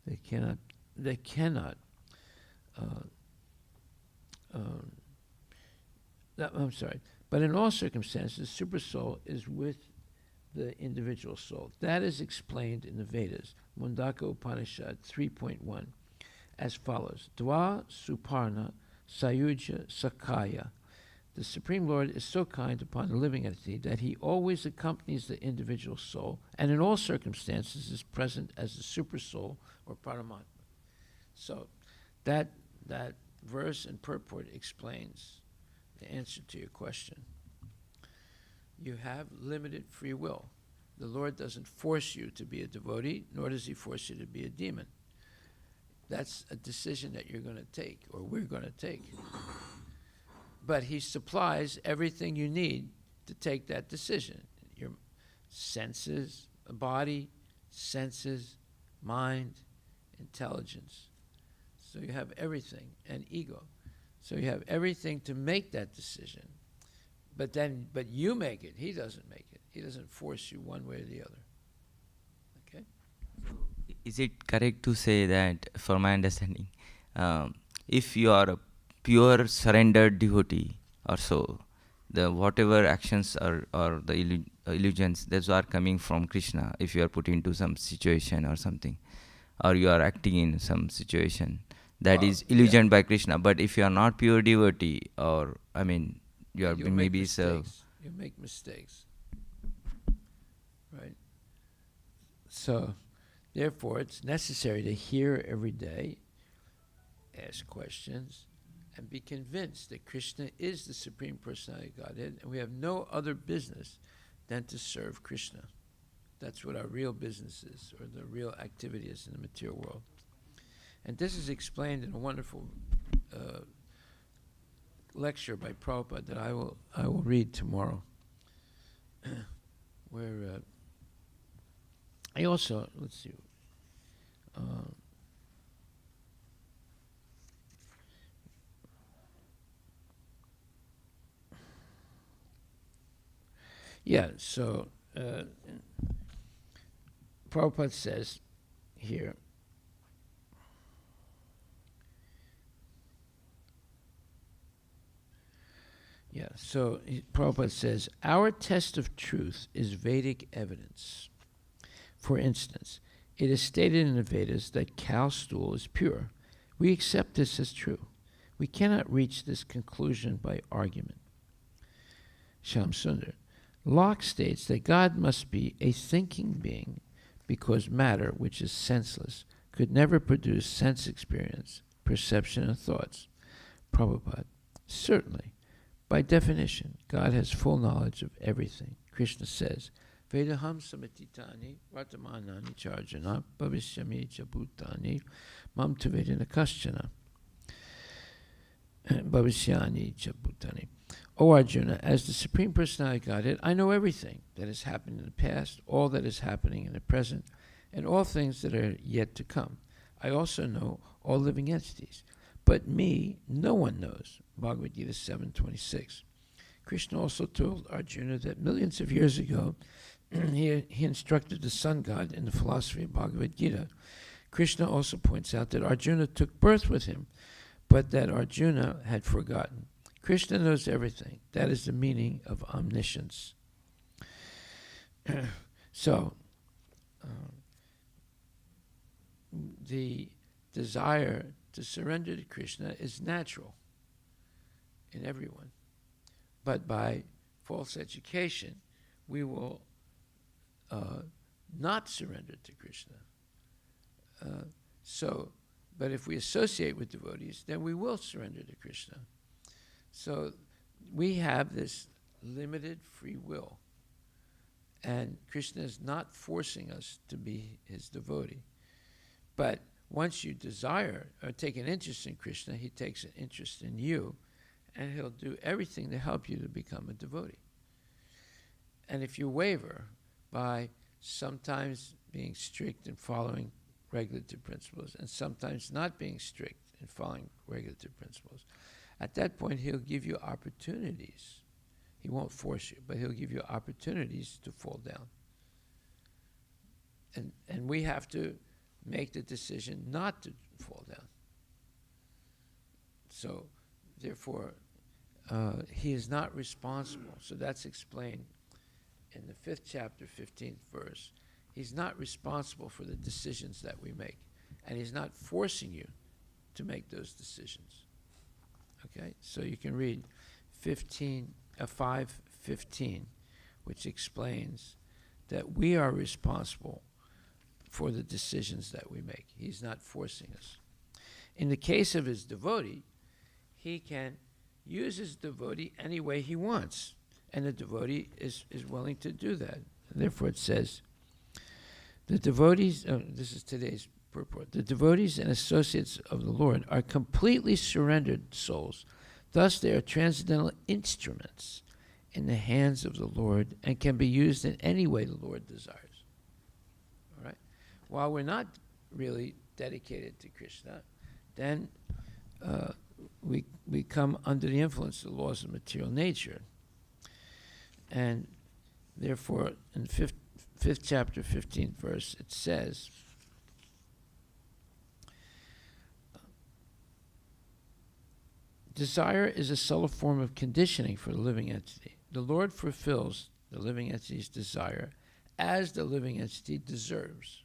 They cannot But in all circumstances, Supersoul is with the individual soul. That is explained in the Vedas, Mundaka Upanishad 3.1, as follows. Dwa Suparna Sayuja Sakaya. The Supreme Lord is so kind upon the living entity that he always accompanies the individual soul and in all circumstances is present as the Supersoul or Paramatma. So that verse and purport explains the answer to your question. You have limited free will. The Lord doesn't force you to be a devotee, nor does he force you to be a demon. That's a decision that you're going to take, or we're going to take. But he supplies everything you need to take that decision. Your senses, body, senses, mind, intelligence. So you have everything, and ego. So you have everything to make that decision. But you make it. He doesn't make it. He doesn't force you one way or the other. Okay? Is it correct to say that, for my understanding, if you are a pure surrendered devotee or so, the whatever actions or the illusions that are coming from Krishna, if you are put into some situation or something, or you are acting in some situation, that is illusion by Krishna. But if you are not pure devotee, or you are maybe so. You make mistakes, right? So, therefore, it's necessary to hear every day, ask questions, and be convinced that Krishna is the Supreme Personality of Godhead, and we have no other business than to serve Krishna. That's what our real business is, or the real activity is in the material world. And this is explained in a wonderful lecture by Prabhupada that I will read tomorrow, where I also, let's see, so Prabhupada says here, Prabhupada says, our test of truth is Vedic evidence. For instance, it is stated in the Vedas that cow stool is pure. We accept this as true. We cannot reach this conclusion by argument. Shyam Sundar. Locke states that God must be a thinking being because matter, which is senseless, could never produce sense experience, perception, and thoughts. Prabhupada. Certainly. By definition, God has full knowledge of everything. Krishna says, Vedaham samatitani vartamanani charjana bhavishyami cha bhutani mam tu vedana kaschana bhavishyani cha bhutani. O Arjuna, as the Supreme Personality of Godhead, I know everything that has happened in the past, all that is happening in the present, and all things that are yet to come. I also know all living entities. But me, no one knows. Bhagavad Gita 7:26. Krishna also told Arjuna that millions of years ago, he instructed the sun god in the philosophy of Bhagavad Gita. Krishna also points out that Arjuna took birth with him, but that Arjuna had forgotten. Krishna knows everything. That is the meaning of omniscience. So, the desire to surrender to Krishna is natural in everyone. But by false education, we will not surrender to Krishna. But if we associate with devotees, then we will surrender to Krishna. So we have this limited free will. And Krishna is not forcing us to be his devotee. But once you desire or take an interest in Krishna, he takes an interest in you, and he'll do everything to help you to become a devotee. And if you waver by sometimes being strict and following regulative principles and sometimes not being strict and following regulative principles, at that point he'll give you opportunities. He won't force you, but he'll give you opportunities to fall down. And we have to make the decision not to fall down. So, therefore, he is not responsible. So that's explained in the 5th chapter, 15th verse. He's not responsible for the decisions that we make. And he's not forcing you to make those decisions. Okay? So you can read 5:15, which explains that we are responsible for the decisions that we make. He's not forcing us. In the case of his devotee, he can use his devotee any way he wants, and the devotee is willing to do that. And therefore it says, the devotees, this is today's purport, the devotees and associates of the Lord are completely surrendered souls. Thus they are transcendental instruments in the hands of the Lord and can be used in any way the Lord desires. All right? While we're not really dedicated to Krishna, then we come under the influence of the laws of material nature. And therefore, in 5th chapter, 15th verse, it says, desire is a subtle form of conditioning for the living entity. The Lord fulfills the living entity's desire as the living entity deserves.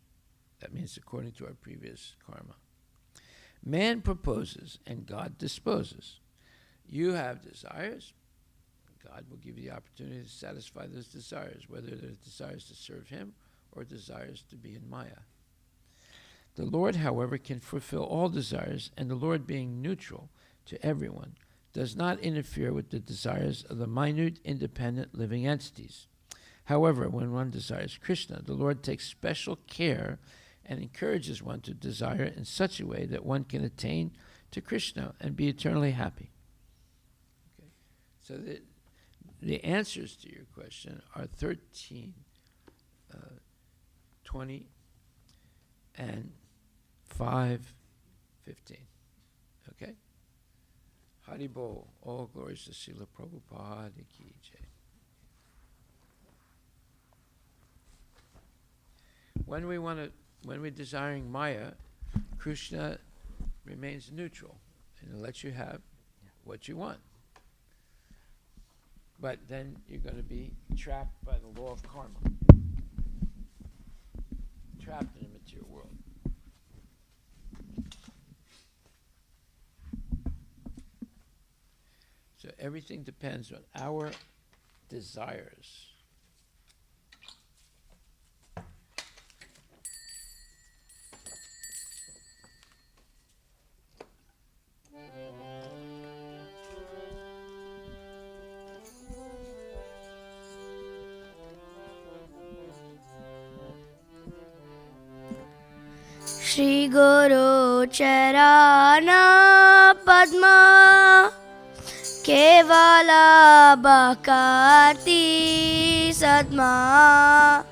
That means according to our previous karma. Man proposes and God disposes. You have desires. God will give you the opportunity to satisfy those desires, whether they're desires to serve him or desires to be in Maya. The Lord, however, can fulfill all desires, and the Lord, being neutral to everyone, does not interfere with the desires of the minute, independent living entities. However, when one desires Krishna, the Lord takes special care and encourages one to desire in such a way that one can attain to Krishna and be eternally happy. Okay. So the answers to your question are 13, 20, and 5:15. Okay? Hari Bol. All glories to Srila Prabhupada ki jai. When we're desiring Maya, Krishna remains neutral and lets you have what you want. But then you're going to be trapped by the law of karma. Trapped in a material world. So everything depends on our desires. Shri Guru Charana Padma Kevala Bhakti Sadma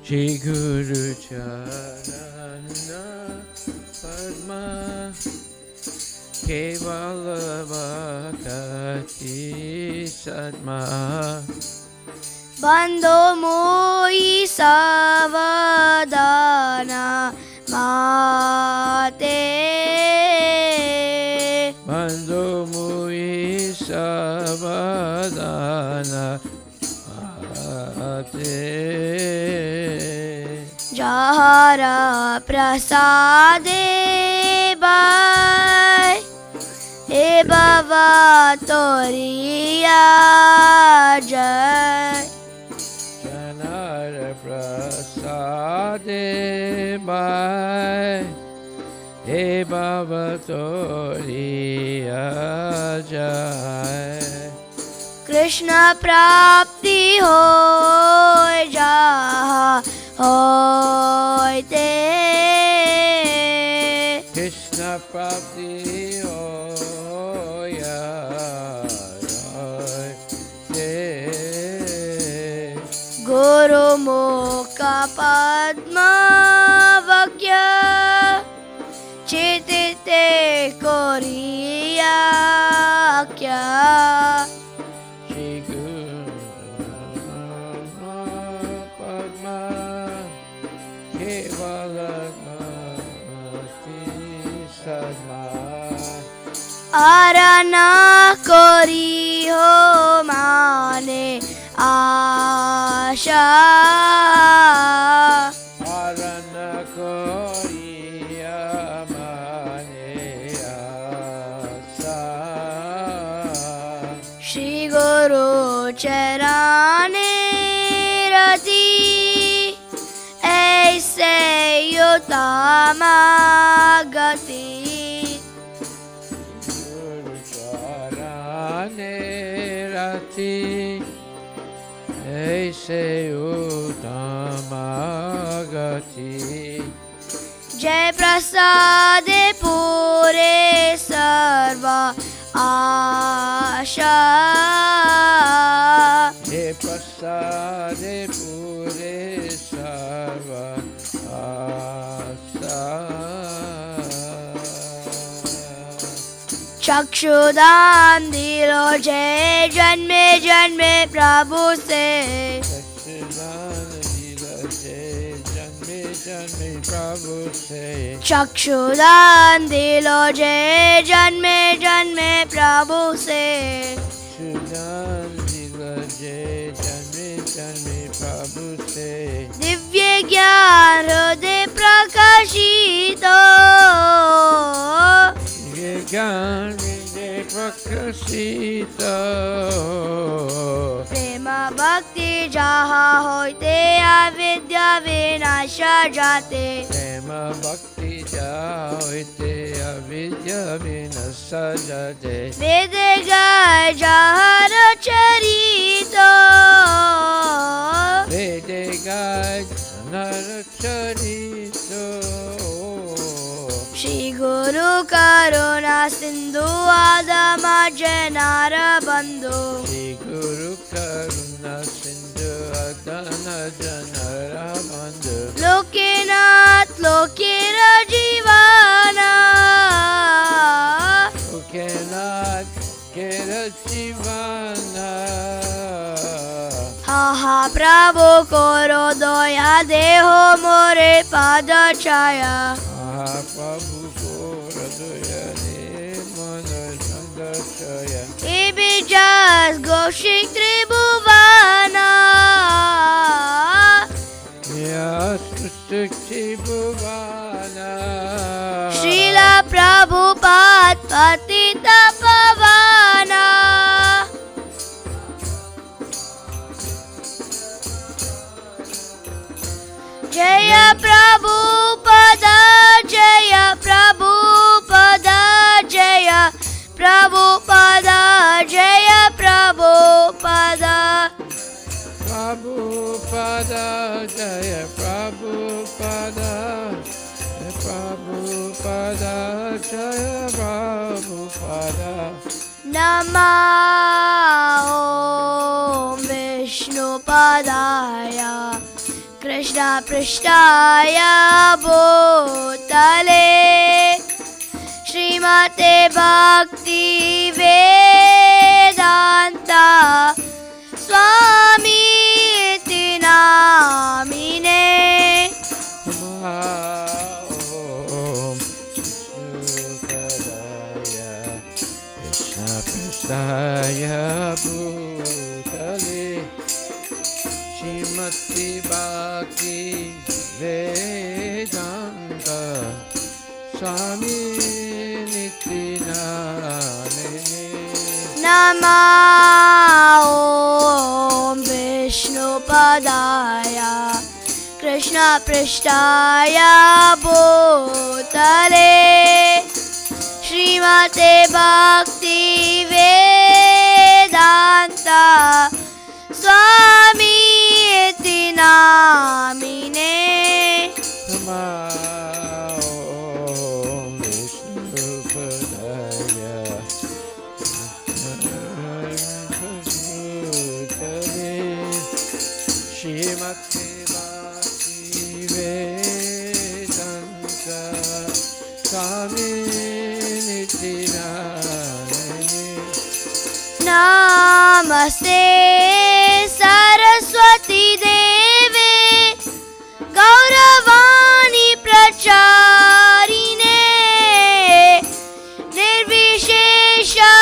Shri Guru Charana Padma Kevala Bhakti Sadma Bando Moi Savadana Mate Bando Mui Savadana Mate Jahara Prasade Bai E Baba Toriya Jai Janara Prasade Bai He Bhavatoriya Jai Krishna Prapti Hoy Jaha Hoy Te Krishna Prapti Hoya Te Guru Mukha Padma Vakya Chitite Koriya Kya Shri Guru Padma Kevala Bhakti Sadma Arana kori ho mane asha. Arana koriya mane asa. Shri Guru charane rati aise utama gati. Guru charane rati aise utama gati. Jai prasade pure sarva asha. He prasade pure sarva asa. चक्षुदान दिलो जय जन्मे जन्मे प्रभु से. चक्षुदान दिलो जय जन्मे जन्मे प्रभु से. दिव्य ज्ञान हृदय प्रकाशित. प्रेम भक्ति जहाँ होते अविद्या विनाश जाते. प्रेम भक्ति जाते अविद्या विनाश जाते. वेद गाय जहाँ चरित. वेद गाय नर चरित. श्री गुरु करुणा सिंधु आदम जनार बंधु. श्री गुरु करुणा सिंधु आदम जनार बंधु. लोकेनाथ लोकेर जीवाना. लोकेनाथ केर जीवाना. हा हा प्रभु करो दया देहो मोरे पाद छाया. प्रभु को हृदय दे मन संदर्शय. Ibijas Goshik Tribhuvana. Yes, Tribhuvana. Srila Prabhupada Patita Pavana. Jaya Prabhupada Jaya Prabhupada Jaya Prabhupada Jaya Prabhupada. Prabhupada Jaya Prabhupada. Prabhupada Jaya Prabhupada. Namo Vishnu Padaya Krishna Prishtaya Bhutale Srimate Bhakti Vedanta Swami Iti Namine. Krishnaya Bhutale Srimati Bhakti Vedanta Swami Niti Namine. Namo Vishnu Padaya Krishna Prishtaya Bhutale Srimate Bhakti Vedanta Swami Iti Namine. Namaste Saraswati Deve Gauravani Pracharine Nirvishesha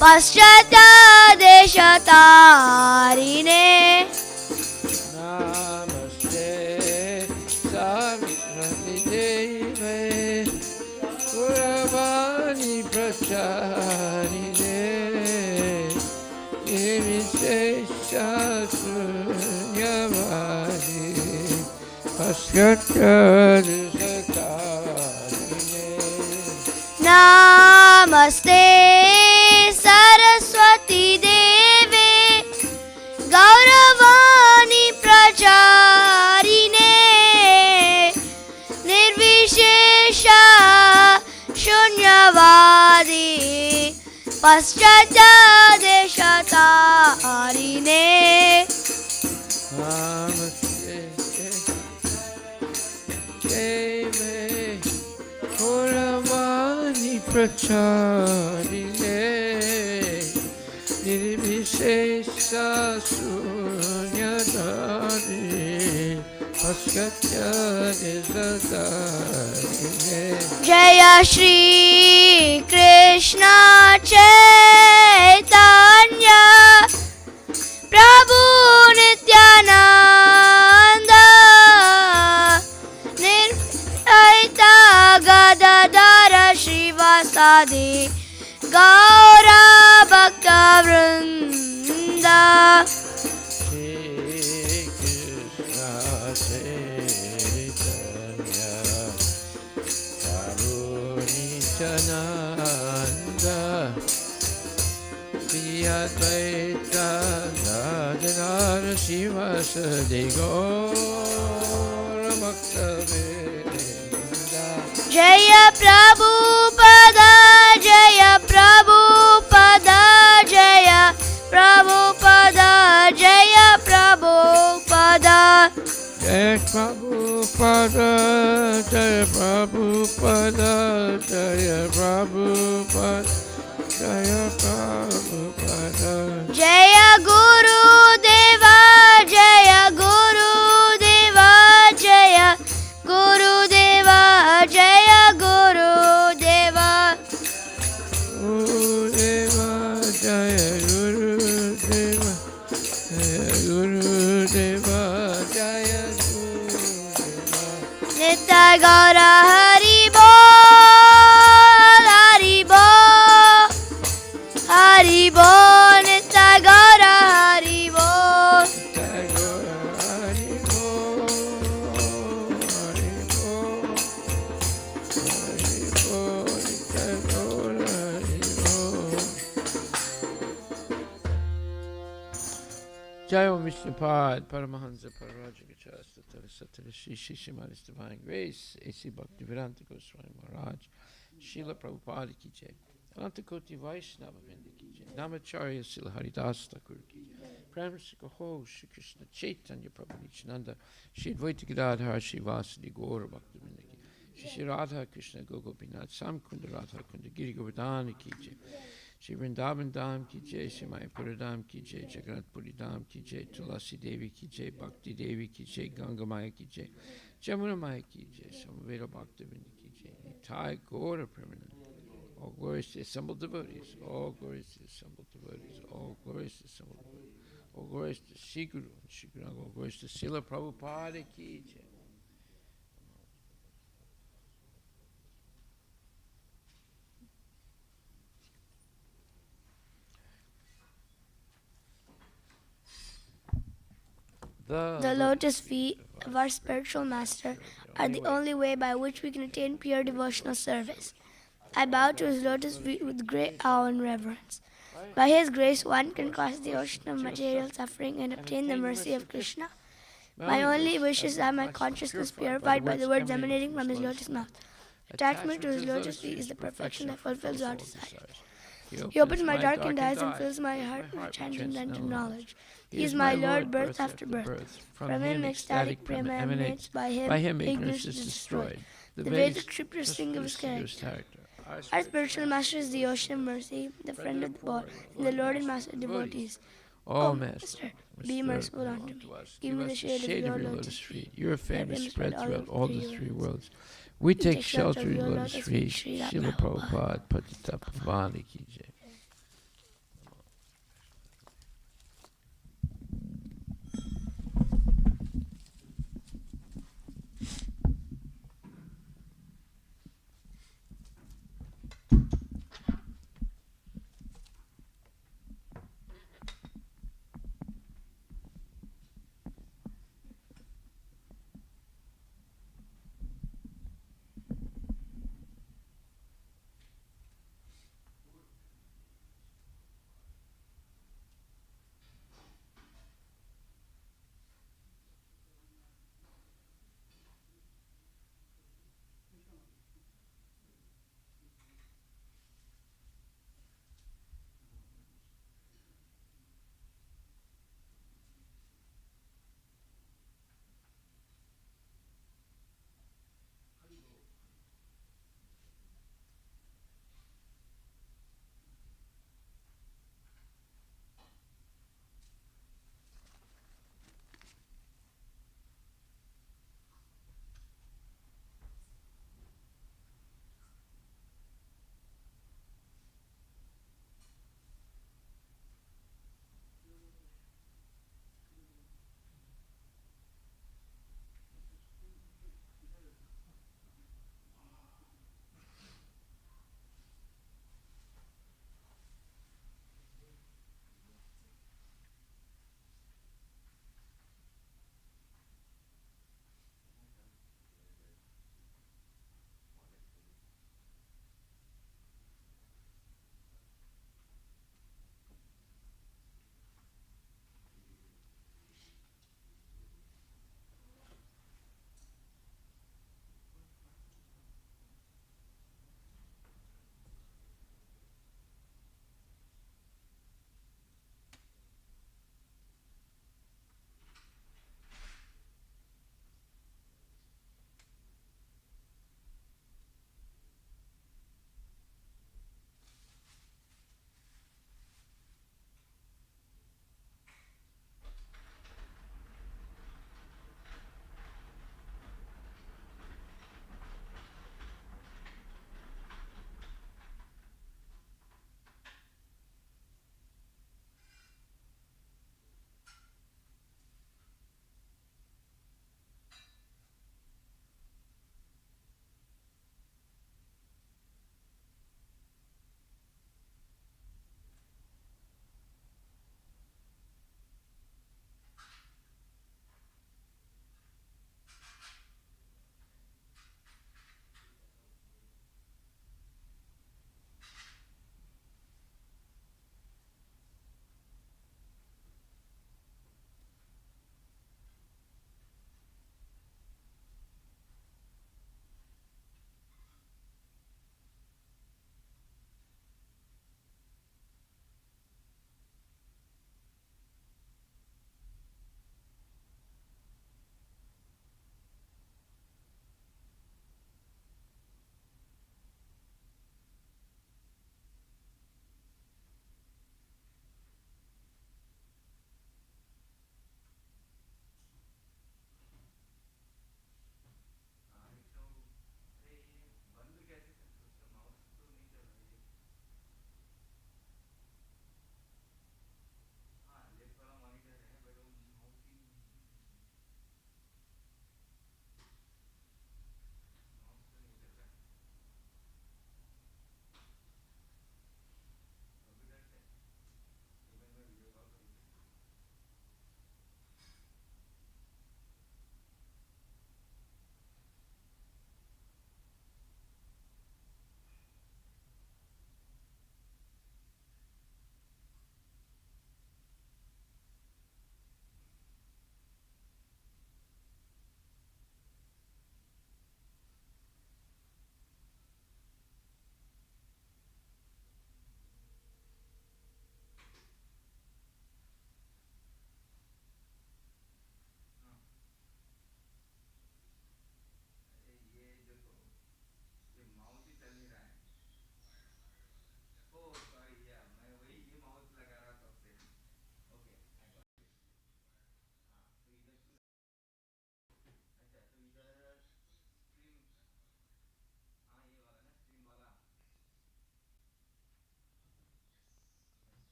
पश्चात्यादेशतारिणे Namaste Saraswati Deve Gauravani Pracharine Nirvishesha Sunyavadi Paschatyadesatarine Namaste Saraswati Deve Gauravani Pracharine Nirvishesha Shunyavadi Paschatyadesatarine Namaste Deve Gauravani Pracharine Nirvishesha Sunyadari Paschatyadesatarine Jaya Shri Krishna Chaitanya Prabhu Nityananda Nirvaita Gadadara Shivasadi Gaura Bhakta Vrinda Shri Krishna Chaitanya Prabhu Nityananda Shri Advaita Gadadara Shivasadi Gaura Bhakta Vrinda Jaya Prabhupada Jaya Prabhupada Jaya Prabhupada Jaya Prabhupada Jai Prabhupada, Jai Prabhupada, Jai Prabhupada, Jai Prabhupada. Jaya Guru Deva Jaya Guru Deva Jaya Guru Deva Jaya Guru Deva Guru Deva, Jaya Guru Deva, Jaya Guru Deva, Jaya Guru Deva. Nitya Gaura Hari Bol Hari Bol Hari Bol Nitya Gaura Hari Bol Jai Guru Hari Bol, Hari Bol, Hari Bol, Jai Guru Hari Bol. Jai Om Vishnupad, Paramahansa Parajagachasta Tarasatara Shri Shishimani's Divine Grace, A.C. Bhaktivedanta Goswami Maharaj, Srila Prabhupada Ki Jai, Anantakoti Vaishnava Vrinda Ki Jai, Namacharya Srila Haridas Thakur Ki Jai, Prem Sikaho Shri Krishna Chaitanya Prabhu Nityananda, Shri Advaita Gadadhar Shri Vasudi Gaura Bhakta Vrinda Ki Jai, Shri Radha Krishna Gogopinath Samkunda Radha Kunda Giri Govardhana Ki Jai, Shri Vrindavan Dham Ki Jai, Shri Mayapura Dham Ki Jai, Jagannath Puri Dham Ki Jai, Tulasi Devi Ki Jai, Bhakti Devi Ki Jai, Ganga Maya Ki Jai, Jamuna Maya Ki Jai, Samaveda Bhakta Vrinda Ki Jai, Nitai Gaura Permanent. All glories to the assembled devotees, all glories to the assembled devotees, all glories to the assembled devotees, all glories to Sri Guru, Sri Guru, all glories to Srila Prabhupada Ki Jai. The lotus feet of our spiritual master are the only way by which we can attain pure devotional service. I bow to his lotus feet with great awe and reverence. By his grace, one can cross the ocean of material suffering and obtain the mercy of Krishna. My only wish is that my consciousness purified by the words emanating from his lotus mouth. Attachment to his lotus feet is the perfection that fulfills all desires. He opens my darkened eyes and fills my heart with transcendental knowledge. He is my Lord, birth after birth. From him ecstatic prema emanates, by him ignorance is destroyed. The Vedic scriptures sing of his character. Our spiritual master is the ocean of mercy, the friend of the poor, and the Lord and master of devotees. Oh, Master, be merciful unto me. Give me the shade of your lotus feet. Your fame is spread throughout all the three worlds. We take shelter in your lotus feet. Srila Prabhupada, Patita Pavani Ki Jai.